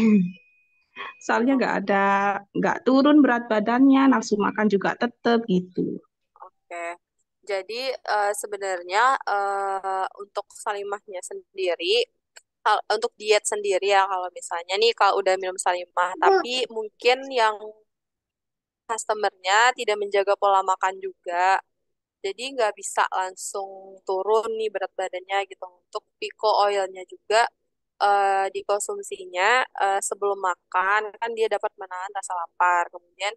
Speaker 4: soalnya nggak ada, nggak turun berat badannya, nafsu makan juga tetep gitu.
Speaker 2: Oke. Jadi sebenarnya untuk salimahnya sendiri, untuk diet sendiri ya kalau misalnya nih kalau udah minum salimah, tapi mungkin yang customernya tidak menjaga pola makan juga, jadi nggak bisa langsung turun nih berat badannya gitu. Untuk Pico oilnya juga dikonsumsinya sebelum makan kan dia dapat menahan rasa lapar. Kemudian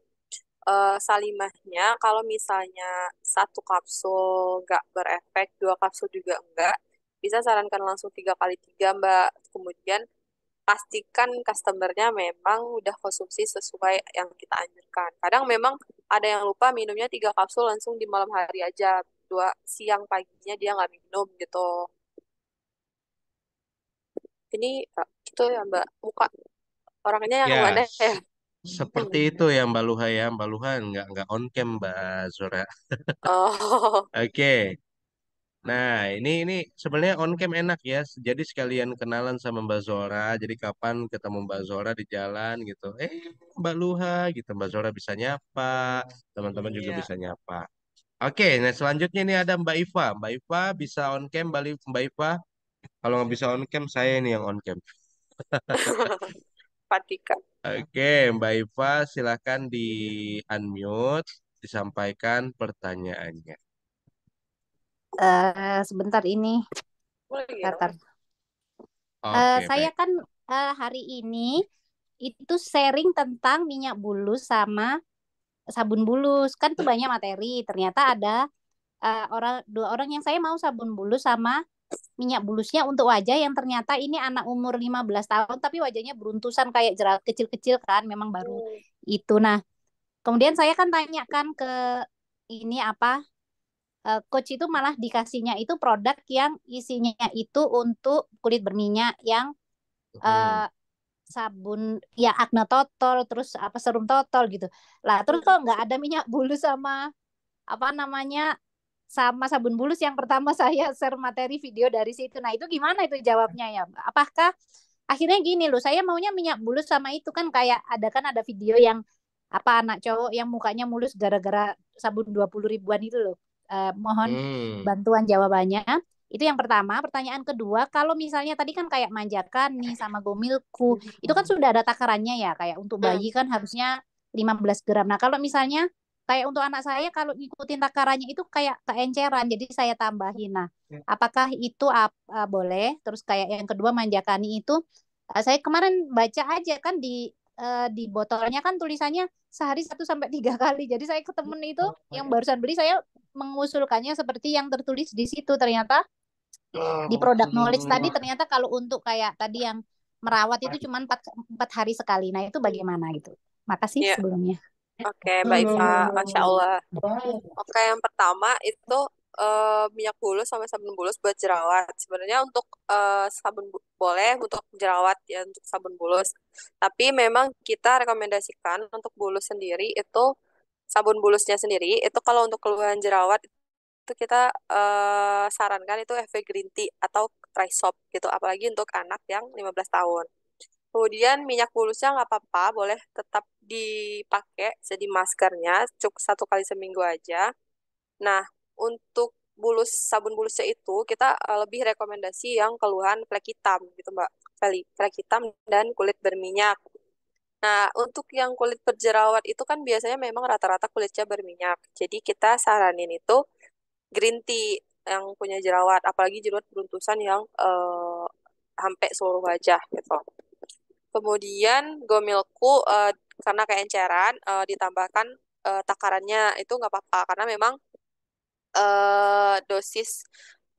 Speaker 2: salimahnya kalau misalnya satu kapsul nggak berefek, dua kapsul juga enggak, bisa sarankan langsung 3 kali 3 Mbak. Kemudian pastikan customernya memang udah konsumsi sesuai yang kita anjurkan. Kadang memang ada yang lupa minumnya 3 kapsul langsung di malam hari aja, dua siang paginya dia nggak minum gitu. Ini gitu ya Mbak, muka orangnya yang
Speaker 3: Ya,
Speaker 2: mana ya?
Speaker 3: seperti itu ya Mbak Luha ya. Mbak Luha nggak on cam Mbak Zora.
Speaker 2: Oh,
Speaker 3: Oke. Nah, ini sebenarnya on cam enak ya. Jadi sekalian kenalan sama Mbak Zora. Jadi kapan ketemu Mbak Zora di jalan gitu. Mbak Luha gitu. Mbak Zora bisa nyapa. Teman-teman juga
Speaker 2: Iya.
Speaker 3: bisa nyapa. Oke, nah selanjutnya ini ada Mbak Iva. Mbak Iva bisa on cam, Mbak Iva. Kalau nggak bisa on cam, saya nih yang on cam.
Speaker 2: Fatika.
Speaker 3: Oke, Mbak Iva silahkan di unmute, disampaikan pertanyaannya.
Speaker 1: Sebentar ini,
Speaker 2: Boleh gitu.
Speaker 1: Tatar.
Speaker 3: Oke,
Speaker 1: Saya
Speaker 3: baik.
Speaker 1: kan hari ini itu sharing tentang minyak bulus sama sabun bulus. Kan tuh banyak materi. Ternyata ada dua orang yang saya mau sabun bulus sama minyak bulusnya untuk wajah yang ternyata ini anak umur 15 tahun tapi wajahnya beruntusan kayak jerawat kecil-kecil kan, memang baru
Speaker 2: Hmm.
Speaker 1: itu. Nah, kemudian saya kan tanyakan ke ini apa coach itu malah dikasihnya itu produk yang isinya itu untuk kulit berminyak yang
Speaker 3: Hmm.
Speaker 1: eh, sabun ya Acne Total terus apa serum total gitu. Lah terus kok nggak ada minyak bulu sama apa namanya sama sabun bulus yang pertama saya share materi video dari situ. Nah, itu gimana itu jawabnya ya? Apakah akhirnya gini loh, saya maunya minyak bulus sama itu kan kayak ada video yang apa anak cowok yang mukanya mulus gara-gara sabun 20 ribuan itu loh. Mohon
Speaker 3: Hmm.
Speaker 1: bantuan jawabannya. Itu yang pertama. Pertanyaan kedua, kalau misalnya tadi kan kayak manjakan nih sama Gomilku, itu kan sudah ada takarannya ya, kayak untuk
Speaker 2: Hmm.
Speaker 1: bayi kan harusnya 15 gram. Nah, kalau misalnya kayak untuk anak saya kalau ngikutin takarannya itu kayak keenceran, jadi saya tambahin. Nah, apakah itu boleh? Terus kayak yang kedua manjakani itu, saya kemarin baca aja kan di botolnya kan tulisannya sehari 1 sampai 3 kali. Jadi saya ke temen itu yang barusan beli saya mengusulkannya seperti yang tertulis di situ. Ternyata di produk knowledge tadi ternyata kalau untuk kayak tadi yang merawat itu cuma 4 hari sekali. Nah, itu bagaimana gitu? Makasih
Speaker 2: Iya.
Speaker 1: sebelumnya.
Speaker 2: Oke, Mbak Iva. Masya Allah. Oke, yang pertama itu minyak bulus sama sabun bulus buat jerawat. Sebenarnya untuk boleh untuk jerawat ya untuk sabun bulus. Tapi memang kita rekomendasikan untuk bulus sendiri itu sabun bulusnya sendiri itu kalau untuk keluhan jerawat itu kita sarankan itu EV Green Tea atau Rice Soap gitu. Apalagi untuk anak yang 15 tahun. Kemudian minyak bulusnya nggak apa-apa, boleh tetap dipakai jadi maskernya, cukup 1 kali seminggu aja. Nah, untuk sabun bulusnya itu kita lebih rekomendasi yang keluhan flek hitam gitu Mbak. Flek hitam dan kulit berminyak. Nah, untuk yang kulit berjerawat itu kan biasanya memang rata-rata kulitnya berminyak. Jadi kita saranin itu green tea yang punya jerawat, apalagi jerawat beruntusan yang sampai seluruh wajah gitu. Kemudian Gomilku karena keenceran ditambahkan takarannya itu nggak apa-apa karena memang dosis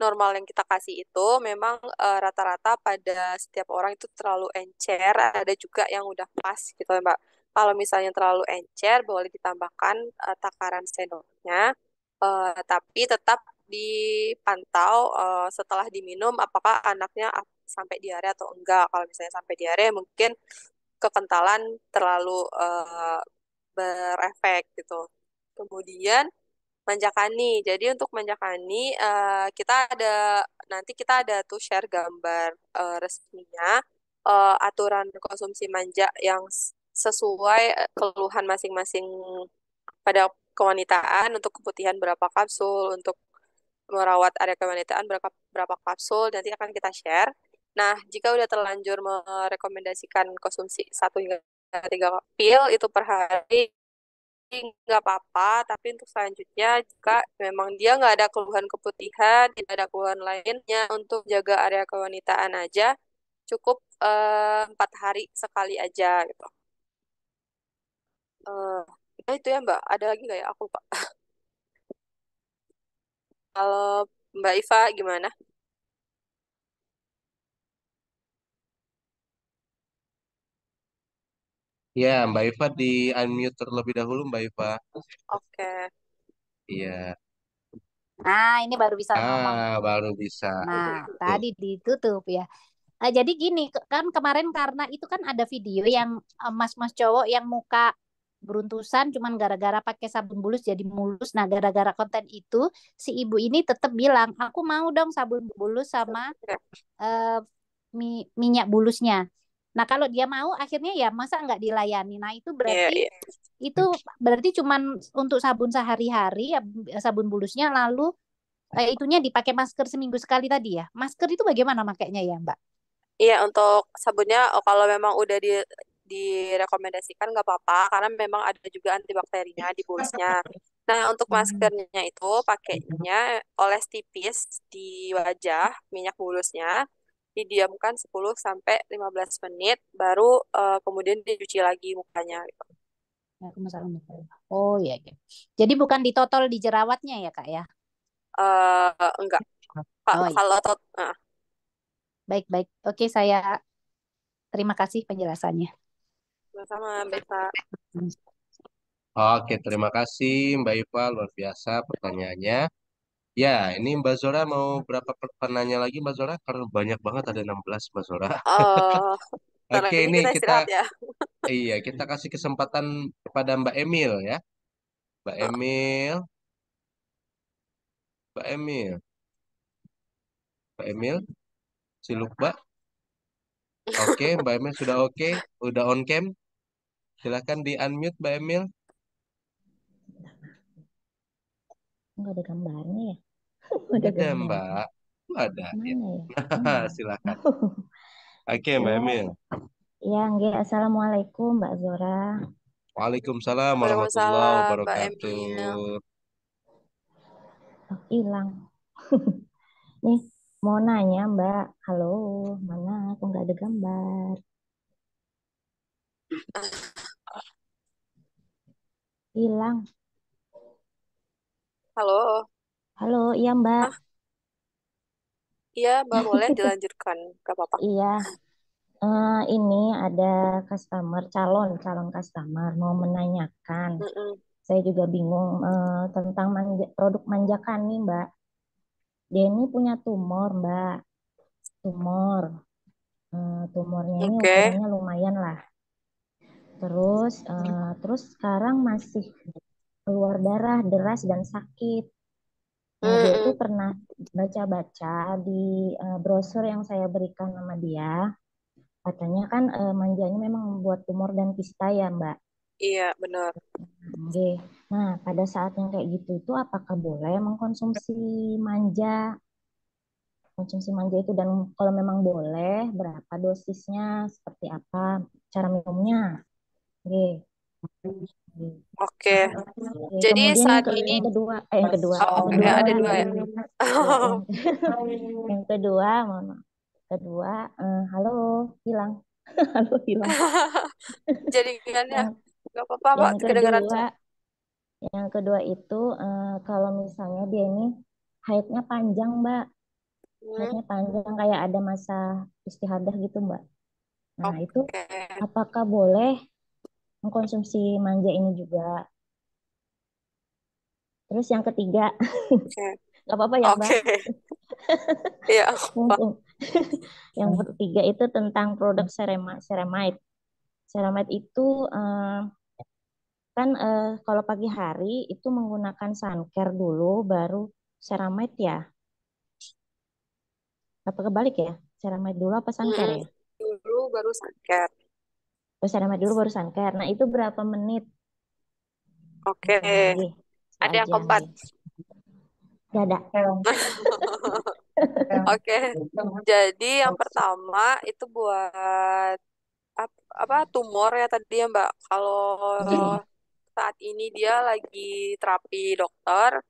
Speaker 2: normal yang kita kasih itu memang rata-rata pada setiap orang itu terlalu encer, ada juga yang udah pas gitu ya Mbak. Kalau misalnya terlalu encer boleh ditambahkan takaran sendoknya, tapi tetap dipantau setelah diminum apakah anaknya sampai diare atau enggak. Kalau misalnya sampai diare mungkin kekentalan terlalu berefek gitu. Kemudian Manjakani. Jadi untuk Manjakani nanti kita ada tuh share gambar resminya aturan konsumsi manja yang sesuai keluhan masing-masing pada kewanitaan untuk keputihan berapa kapsul, untuk merawat area kewanitaan berapa berapa kapsul nanti akan kita share. Nah, jika udah terlanjur merekomendasikan konsumsi 1 hingga 3 pil itu per hari nggak apa-apa, tapi untuk selanjutnya jika memang dia nggak ada keluhan keputihan, tidak ada keluhan lainnya untuk jaga area kewanitaan aja, cukup 4 hari sekali aja gitu. Eh, itu ya Mbak, ada lagi nggak ya aku Pak? Kalau Mbak Iva gimana?
Speaker 3: Ya, Mbak Iva di unmute terlebih dahulu, Mbak Iva.
Speaker 2: Oke.
Speaker 3: Iya.
Speaker 1: Nah, ini baru bisa ngomong nih.
Speaker 3: Baru bisa.
Speaker 1: Nah,
Speaker 3: Tuh.
Speaker 1: tadi ditutup ya. Jadi gini, kan kemarin karena itu kan ada video yang mas-mas cowok yang muka beruntusan cuman gara-gara pakai sabun bulus jadi mulus. Nah, gara-gara konten itu si ibu ini tetap bilang, aku mau dong sabun bulus sama
Speaker 2: Ya,
Speaker 1: eh, minyak bulusnya. Nah, kalau dia mau akhirnya ya masa nggak dilayani. Nah,
Speaker 2: iya, iya.
Speaker 1: itu berarti cuman untuk sabun sehari-hari ya, sabun bulusnya, lalu itunya dipakai masker seminggu sekali tadi ya. Masker itu bagaimana makainya ya, Mbak?
Speaker 2: Iya, untuk sabunnya kalau memang udah direkomendasikan nggak apa-apa karena memang ada juga antibakterinya di bulusnya. Nah, untuk
Speaker 1: Hmm.
Speaker 2: maskernya itu pakainya oles tipis di wajah minyak bulusnya, didiamkan 10 sampai 15 menit baru kemudian dicuci lagi mukanya gitu.
Speaker 1: Ya, aku masalah muka. Oh iya, iya. Jadi bukan ditotol di jerawatnya ya, Kak ya?
Speaker 2: Enggak.
Speaker 1: Oh iya.
Speaker 2: Kalau
Speaker 1: Baik-baik. Oke, saya terima kasih penjelasannya.
Speaker 2: sama Mbak Eva.
Speaker 1: Hmm.
Speaker 3: Oke, terima kasih Mbak Iva, luar biasa pertanyaannya. Ya, ini Mbak Zora mau berapa penanya lagi Mbak Zora? Karena banyak banget ada 16 Mbak Zora.
Speaker 2: Oh, ntar
Speaker 3: Oke,
Speaker 2: lagi
Speaker 3: ini
Speaker 2: kita
Speaker 3: kita
Speaker 2: istirahat ya.
Speaker 3: kita kasih kesempatan kepada Mbak Emil ya. Mbak Emil, Mbak Emil, Mbak Emil, si lupa. Oke, Mbak Emil sudah oke, udah on cam. Silakan di unmute Mbak Emil.
Speaker 5: Nggak ada gambarnya ya? Ada
Speaker 3: Ada
Speaker 5: gambar.
Speaker 3: Mbak, ada. Ya.
Speaker 5: Mana ya? Mana ya?
Speaker 3: Silakan. Oke, Mbak
Speaker 5: Ya,
Speaker 3: Emil.
Speaker 5: ya, nggih. Assalamualaikum, Mbak Zora.
Speaker 3: Waalaikumsalam warahmatullahi
Speaker 2: Waalaikumsalam Mbak Emil.
Speaker 3: wabarakatuh.
Speaker 5: Oh, hilang. Nih, mau nanya, Mbak. Halo, mana? Aku nggak ada gambar. Hilang.
Speaker 2: Halo.
Speaker 5: Halo, iya, Mbak.
Speaker 2: Ah, iya Mbak boleh dilanjutkan. Gak apa-apa.
Speaker 5: Iya, ini ada calon customer mau menanyakan.
Speaker 2: Mm-mm.
Speaker 5: Saya juga bingung tentang produk manjakan nih, Mbak. Dia ini punya tumor, Mbak. Tumor. Tumornya ini
Speaker 2: Oke.
Speaker 5: ukurannya lumayan lah. Terus sekarang masih keluar darah deras dan sakit. Nah, dia itu
Speaker 2: Mm-mm.
Speaker 5: pernah baca-baca di brosur yang saya berikan sama dia. Katanya kan manjanya memang membuat tumor dan kista ya, Mbak.
Speaker 2: Iya benar.
Speaker 5: Oke. Nah, pada saat yang kayak gitu itu apakah boleh mengkonsumsi manja? Konsumsi manja itu, dan kalau memang boleh, berapa dosisnya, seperti apa cara minumnya? Oke.
Speaker 2: Oke.
Speaker 5: Oke,
Speaker 2: Jadi
Speaker 5: kemudian
Speaker 2: saat ini,
Speaker 5: yang
Speaker 2: oke
Speaker 5: kedua
Speaker 2: ada dua ya.
Speaker 5: ya, yang kedua, mohon maaf. Kedua, halo, hilang. Halo, hilang.
Speaker 2: Jaringannya
Speaker 5: Yang
Speaker 2: nggak apa-apa Mbak,
Speaker 5: yang
Speaker 2: kedengaran
Speaker 5: kedua,
Speaker 2: kok.
Speaker 5: yang kedua itu kalau misalnya dia ini haidnya panjang, Mbak.
Speaker 2: Hmm,
Speaker 5: Haidnya panjang kayak ada masa istihadah gitu, Mbak. Nah, itu
Speaker 2: oke.
Speaker 5: apakah boleh mengkonsumsi manja ini juga? Terus yang ketiga,
Speaker 2: Oke.
Speaker 5: nggak apa-apa ya, Mbak?
Speaker 2: Oke. Iya, apa?
Speaker 5: Mumpung. Yang ketiga itu tentang produk ceramide. Ceramide itu kan kalau pagi hari itu menggunakan suncare dulu, baru ceramide ya. Apa kebalik ya? Ceramide dulu apa suncare
Speaker 2: Mm-mm.
Speaker 5: ya?
Speaker 2: Dulu baru sakit.
Speaker 5: Terus ceramide dulu baru suncare. Nah, itu berapa menit?
Speaker 2: Oke.
Speaker 5: Nggih, itu
Speaker 2: Ada yang
Speaker 5: aja
Speaker 2: keempat.
Speaker 5: nggih. Nggak ada.
Speaker 2: Oke. Jadi yang pertama itu buat apa tumor ya tadi ya Mbak. Kalau saat ini dia lagi terapi dokter,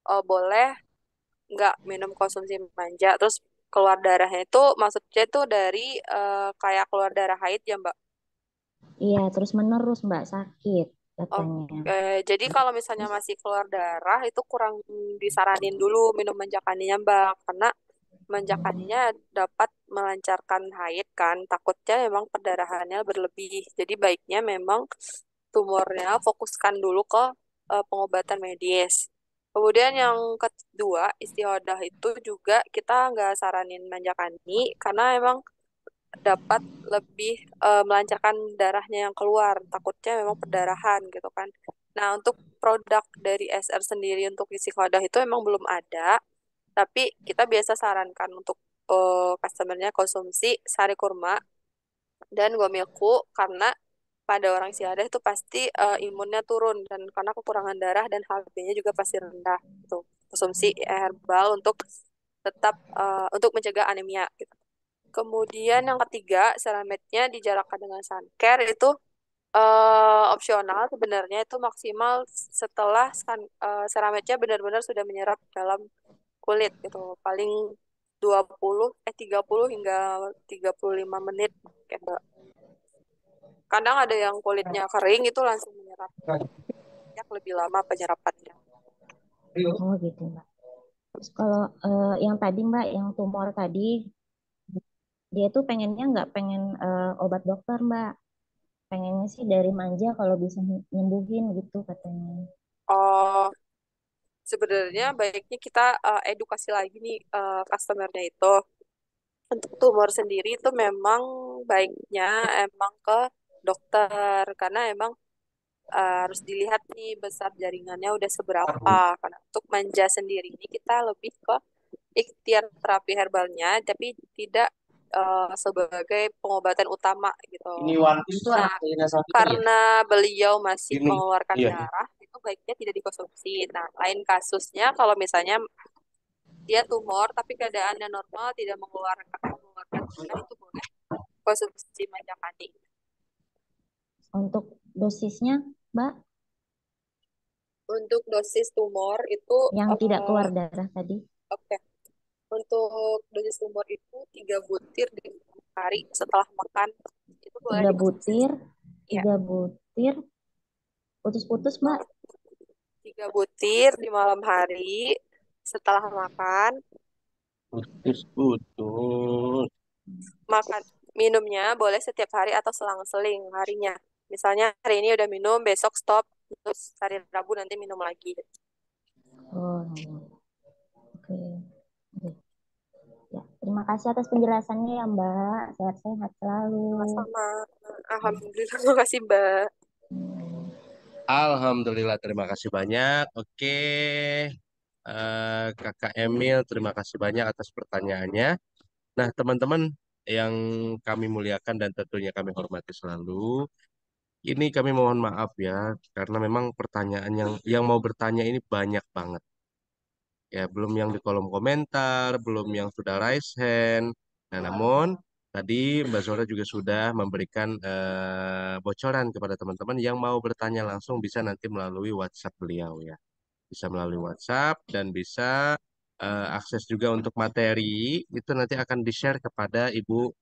Speaker 2: boleh nggak minum konsumsi manja. Terus keluar darahnya itu maksudnya itu dari kayak keluar darah haid ya Mbak.
Speaker 5: Iya, terus menerus Mbak sakit katanya.
Speaker 2: Oke, jadi kalau misalnya masih keluar darah itu kurang disaranin dulu minum manjakaninya Mbak, karena manjakaninya dapat melancarkan haid kan. Takutnya memang perdarahannya berlebih. Jadi baiknya memang tumornya fokuskan dulu ke pengobatan medis. Kemudian yang kedua, istihadah itu juga kita nggak saranin manjakani karena emang dapat lebih melancarkan darahnya yang keluar. Takutnya memang perdarahan gitu kan. Nah, untuk produk dari SR sendiri untuk isi wadah itu memang belum ada, tapi kita biasa sarankan untuk customernya konsumsi sari kurma dan Gomilku karena pada orang Siadah itu pasti imunnya turun dan karena kekurangan darah dan HB-nya juga pasti rendah. Gitu. Konsumsi herbal untuk tetap untuk mencegah anemia gitu. Kemudian yang ketiga, ceramidnya dijalankan dengan sun care itu opsional sebenarnya itu maksimal setelah ceramidnya benar-benar sudah menyerap dalam kulit gitu. Paling 30 hingga 35 menit gitu. Kadang ada yang kulitnya kering itu langsung menyerap. Ya, lebih lama penyerapannya.
Speaker 5: Oh gitu Mbak. Terus kalau yang tadi Mbak, yang tumor tadi, dia tuh pengennya nggak pengen obat dokter Mbak. Pengennya sih dari manja kalau bisa nyembuhin gitu katanya.
Speaker 2: Oh, sebenarnya baiknya kita edukasi lagi nih customernya itu. Untuk tumor sendiri itu memang baiknya emang ke dokter karena emang harus dilihat nih besar jaringannya udah seberapa. Karena untuk manja sendiri ini kita lebih ke ikhtiar terapi herbalnya, tapi tidak sebagai pengobatan utama gitu.
Speaker 3: Ini One Piece tuh
Speaker 2: Nah,
Speaker 3: anak Lina Safiri ya?
Speaker 2: karena beliau masih
Speaker 3: Ini.
Speaker 2: mengeluarkan
Speaker 3: Iya.
Speaker 2: darah, itu baiknya tidak dikonsumsi. Nah, lain kasusnya kalau misalnya dia tumor tapi keadaannya normal, tidak mengeluarkan darah, itu boleh konsumsi manjakani.
Speaker 5: Untuk dosisnya Mbak,
Speaker 2: Untuk dosis tumor itu,
Speaker 5: yang tidak keluar darah tadi.
Speaker 2: oke. Untuk dosis tumor itu 3 butir di hari setelah makan itu boleh
Speaker 5: Tiga
Speaker 2: dikonsumsi.
Speaker 5: butir,
Speaker 2: Ya,
Speaker 5: 3 butir, putus-putus Mbak.
Speaker 2: 3 butir di malam hari setelah makan.
Speaker 3: Putus.
Speaker 2: Makan minumnya boleh setiap hari atau selang-seling harinya. Misalnya hari ini udah minum, besok stop, terus hari Rabu nanti minum lagi.
Speaker 5: Oh, oke. Oke. Ya, terima kasih atas penjelasannya ya Mbak. Sehat-sehat selalu.
Speaker 2: Sama-sama. Alhamdulillah, terima kasih Mbak.
Speaker 5: Hmm.
Speaker 3: Alhamdulillah, terima kasih banyak. Oke, Kakak Emil, terima kasih banyak atas pertanyaannya. Nah, teman-teman yang kami muliakan dan tentunya kami hormati selalu, ini kami mohon maaf ya, karena memang pertanyaan yang mau bertanya ini banyak banget. Ya, belum yang di kolom komentar, belum yang sudah raise hand. Nah, namun tadi Mbak Zora juga sudah memberikan bocoran kepada teman-teman yang mau bertanya langsung bisa nanti melalui WhatsApp beliau ya. Bisa melalui WhatsApp dan bisa akses juga untuk materi itu nanti akan di-share kepada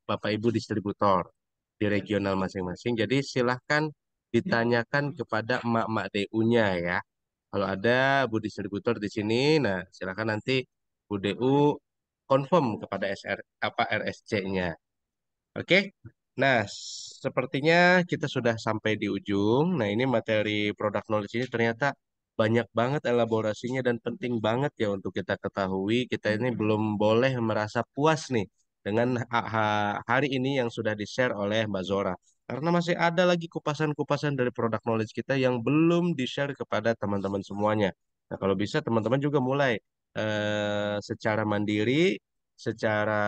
Speaker 3: Bapak Ibu distributor di regional masing-masing. Jadi silahkan ditanyakan kepada emak-emak DU-nya ya. Kalau ada Bu distributor di sini, nah silakan nanti Bu DU confirm kepada RSC-nya. Oke. Nah, sepertinya kita sudah sampai di ujung. Nah, ini materi product knowledge ini ternyata banyak banget elaborasinya dan penting banget ya untuk kita ketahui. Kita ini belum boleh merasa puas nih dengan hari ini yang sudah di-share oleh Mbak Zora. Karena masih ada lagi kupasan-kupasan dari product knowledge kita yang belum di-share kepada teman-teman semuanya. Nah, kalau bisa teman-teman juga mulai secara mandiri, secara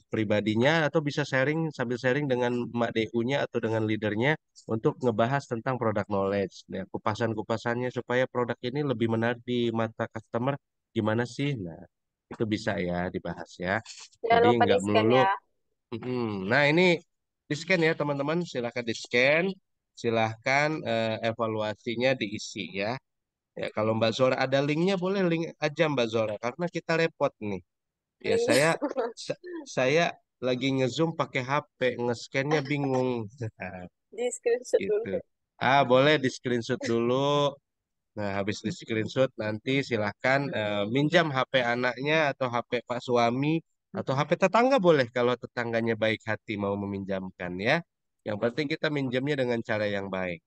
Speaker 3: pribadinya atau bisa sharing sambil sharing dengan Mak DU-nya atau dengan leadernya untuk ngebahas tentang product knowledge. Nah, kupasan-kupasannya supaya produk ini lebih menarik di mata customer gimana sih? Nah, itu bisa ya dibahas ya.
Speaker 2: Jangan
Speaker 3: Jadi
Speaker 2: lupa
Speaker 3: nggak
Speaker 2: di-scan
Speaker 3: melulu.
Speaker 2: ya.
Speaker 3: Nah, ini di-scan ya teman-teman. Silahkan di-scan. Silahkan evaluasinya diisi ya. Ya, kalau Mbak Zora ada linknya boleh link aja Mbak Zora karena kita repot nih. Ya
Speaker 2: Link
Speaker 3: sa- saya lagi ngezoom pakai HP, nge-scan-nya bingung.
Speaker 2: di screenshot
Speaker 3: Gitu.
Speaker 2: dulu.
Speaker 3: Boleh di screenshot dulu. Nah, habis di screenshot nanti silahkan minjam HP anaknya atau HP Pak suami atau HP tetangga boleh kalau tetangganya baik hati mau meminjamkan ya. Yang penting kita minjamnya dengan cara yang baik.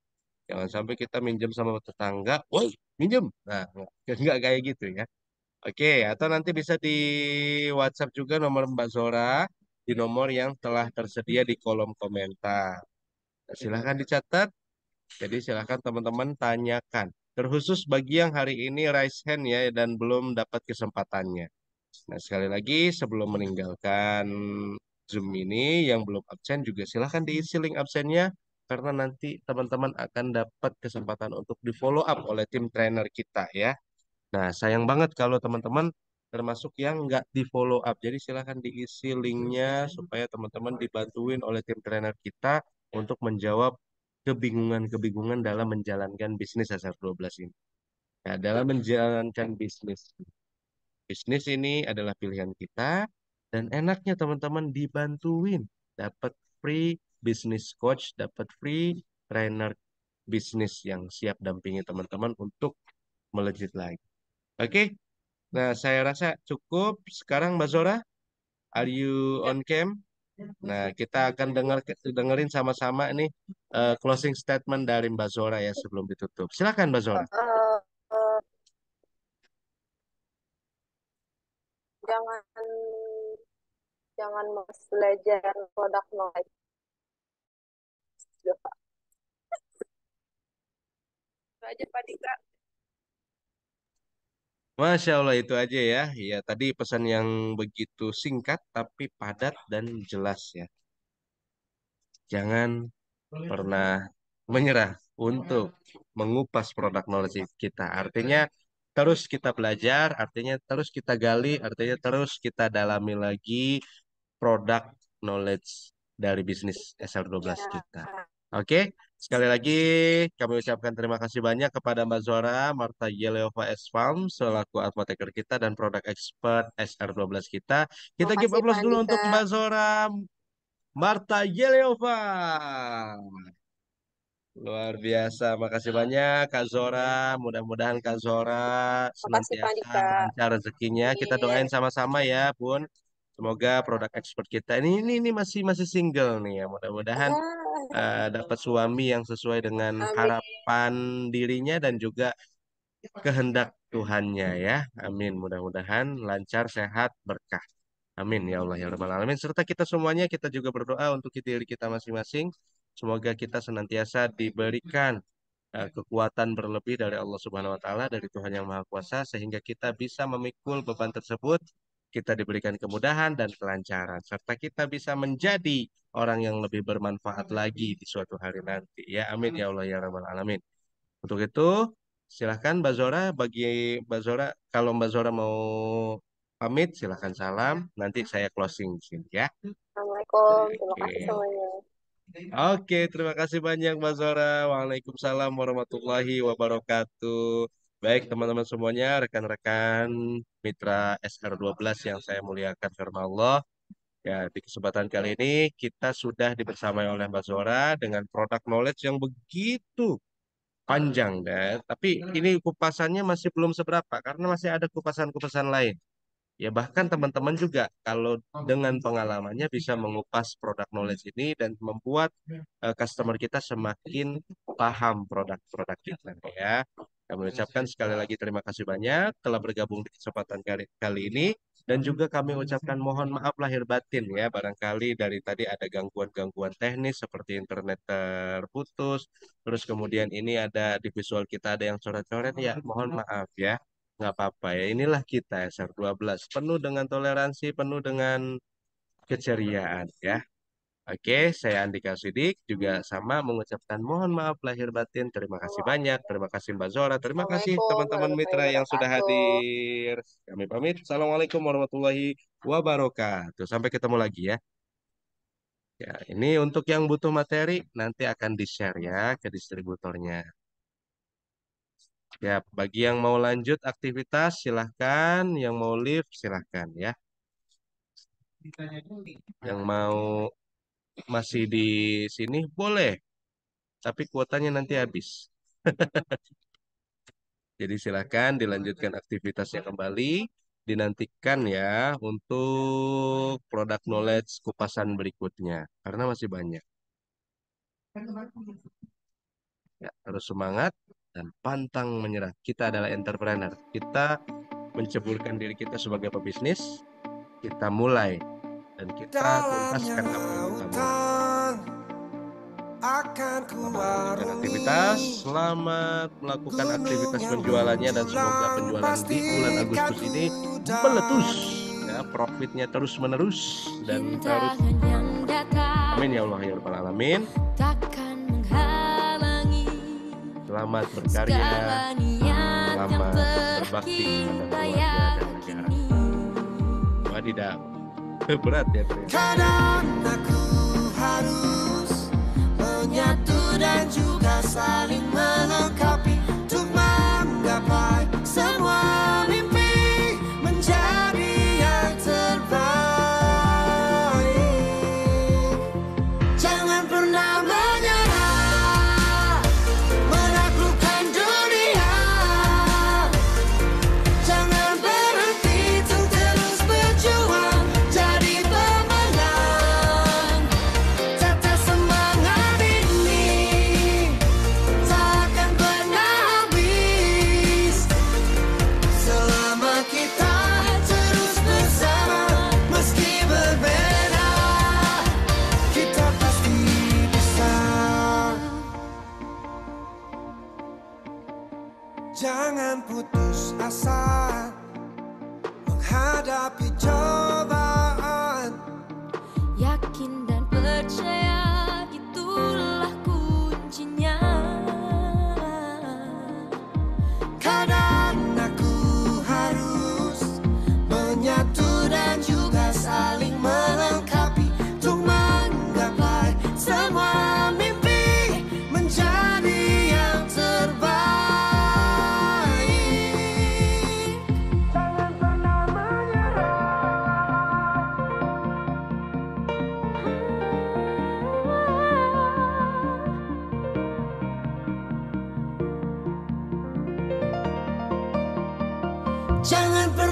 Speaker 3: Jangan sampai kita minjem sama tetangga, woi, minjem. Nah, nggak kayak gitu ya. Oke, atau nanti bisa di WhatsApp juga nomor Mbak Zora di nomor yang telah tersedia di kolom komentar. Nah, silahkan dicatat. Jadi silahkan teman-teman tanyakan. Terkhusus bagi yang hari ini raise hand ya dan belum dapat kesempatannya. Nah, sekali lagi sebelum meninggalkan Zoom ini yang belum absen juga silahkan diisi link absennya karena nanti teman-teman akan dapat kesempatan untuk di follow up oleh tim trainer kita ya. Nah, sayang banget kalau teman-teman termasuk yang nggak di follow up. Jadi silahkan diisi linknya supaya teman-teman dibantuin oleh tim trainer kita untuk menjawab kebingungan-kebingungan dalam menjalankan bisnis SR12 ini. Nah, dalam menjalankan bisnis. Bisnis ini adalah pilihan kita dan enaknya teman-teman dibantuin. Dapat free business coach, dapat free trainer bisnis yang siap dampingi teman-teman untuk melejit lagi. Oke, nah saya rasa cukup. Sekarang Mbak Zora, are you on cam? Nah, kita akan dengerin sama-sama nih closing statement dari Mbak Zora ya sebelum ditutup. Silakan Mbak Zora.
Speaker 2: Eh, eh, jangan jangan mas belajar produk knowledge. Itu aja Pak Dika.
Speaker 3: Masya Allah itu aja ya. Ya tadi pesan yang begitu singkat tapi padat dan jelas ya. Jangan pernah menyerah untuk mengupas produk knowledge kita. Artinya terus kita belajar, artinya terus kita gali, artinya terus kita dalami lagi produk knowledge dari bisnis SR12
Speaker 2: Ya,
Speaker 3: kita. Oke, sekali lagi kami ucapkan terima kasih banyak kepada Mbak Zora Marta Yeleova S. Farm selaku advocator kita dan produk expert SR12 kita. Kita give
Speaker 2: makasih Pak
Speaker 3: applause dulu untuk
Speaker 2: Andika.
Speaker 3: Mbak Zora Marta Yeleova. Luar biasa, makasih banyak Kak Zora. Mudah-mudahan Kak Zora
Speaker 2: Makasih Pak
Speaker 3: senantiasa
Speaker 2: Andika.
Speaker 3: lancar rezekinya. Kita doain
Speaker 2: Amin.
Speaker 3: sama-sama ya, Bun. Semoga produk ekspor kita ini masih masih single nih ya. Mudah-mudahan dapat suami yang sesuai dengan
Speaker 2: Amin.
Speaker 3: harapan dirinya dan juga kehendak Tuhannya ya. Amin. Mudah-mudahan lancar, sehat, berkah. Amin ya Allah ya Rabbal Alamin. Serta kita semuanya kita juga berdoa untuk diri kita masing-masing. Semoga kita senantiasa diberikan kekuatan berlebih dari Allah Subhanahu wa taala dari Tuhan yang Maha Kuasa sehingga kita bisa memikul beban tersebut. Kita diberikan kemudahan dan kelancaran serta kita bisa menjadi orang yang lebih bermanfaat lagi di suatu hari nanti. Ya amin ya Allah ya Rabbal Alamin. Untuk itu silahkan Mbak Zora bagi Mbak Zora kalau Mbak Zora mau pamit silahkan salam nanti saya closing di sini ya.
Speaker 2: Assalamualaikum. Terima kasih
Speaker 3: Oke.
Speaker 2: semuanya.
Speaker 3: Oke, terima kasih banyak Mbak Zora. Waalaikumsalam warahmatullahi wabarakatuh. Baik teman-teman semuanya, rekan-rekan mitra SR12 yang saya muliakan firman Allah. Ya, di kesempatan kali ini kita sudah dibersamai oleh Mbak Zora dengan produk knowledge yang begitu panjang deh. Tapi ini kupasannya masih belum seberapa karena masih ada kupasan-kupasan lain. Ya bahkan teman-teman juga kalau dengan pengalamannya bisa mengupas produk knowledge ini dan membuat customer kita semakin paham produk-produk kita ya. Kami ucapkan sekali lagi terima kasih banyak telah bergabung di kesempatan kali ini dan juga kami ucapkan mohon maaf lahir batin ya barangkali dari tadi ada gangguan-gangguan teknis seperti internet terputus terus kemudian ini ada di visual kita ada yang coret-coret ya mohon maaf ya. Nggak apa-apa ya, inilah kita SR12. Penuh dengan toleransi, penuh dengan keceriaan ya. Oke, saya Andika Sidik juga sama mengucapkan mohon maaf lahir batin. Terima kasih banyak. Terima kasih Mbak Zora. Terima kasih
Speaker 2: Assalamualaikum
Speaker 3: teman-teman
Speaker 2: warahmatullahi
Speaker 3: mitra yang sudah
Speaker 2: wabarakatuh.
Speaker 3: hadir. Kami pamit. Assalamualaikum warahmatullahi wabarakatuh. Sampai ketemu lagi ya. Ya, ini untuk yang butuh materi nanti akan di-share ya ke distributornya. Ya, bagi yang mau lanjut aktivitas silahkan, yang mau live silahkan ya. Yang mau masih di sini boleh, tapi kuotanya nanti habis. Jadi silahkan dilanjutkan aktivitasnya kembali, dinantikan ya untuk produk knowledge kupasan berikutnya, karena masih banyak. Ya, harus semangat dan pantang menyerah. Kita adalah entrepreneur. Kita menceburkan diri kita sebagai pebisnis. Kita mulai dan kita tuntaskan apa yang kita mau. Selamat melanjutkan aktivitas, selamat melakukan aktivitas penjualannya dan semoga penjualan di bulan Agustus ini meletus, ya, profitnya terus menerus dan terus. Amin ya Allah ya Rabbal Alamin. Selamat berkarya, selamat berbakti kepada keluarga dan negara. Wadidaw, berat ya ternyata.
Speaker 6: Kadang aku harus menyatu dan juga saling melengkapi untuk menggapai semua mimpi menjadi yang terbaik. Jangan pernah menyerah, menaklukkan dunia. Jangan berhenti untuk terus berjuang jadi pemenang. Tetap semangat ini takkan pernah habis selama kita terus bersama. Meski berbeda, kita pasti bisa. Jangan putus asa menghadapi cobaan.
Speaker 7: Yakin dan percaya itulah kuncinya.
Speaker 6: Kadang aku harus menyatu dan juga saling melengkapi untuk menggapai semua mimpi menjadi yang terbaik. Jangan pernah menyerah. Jangan pernah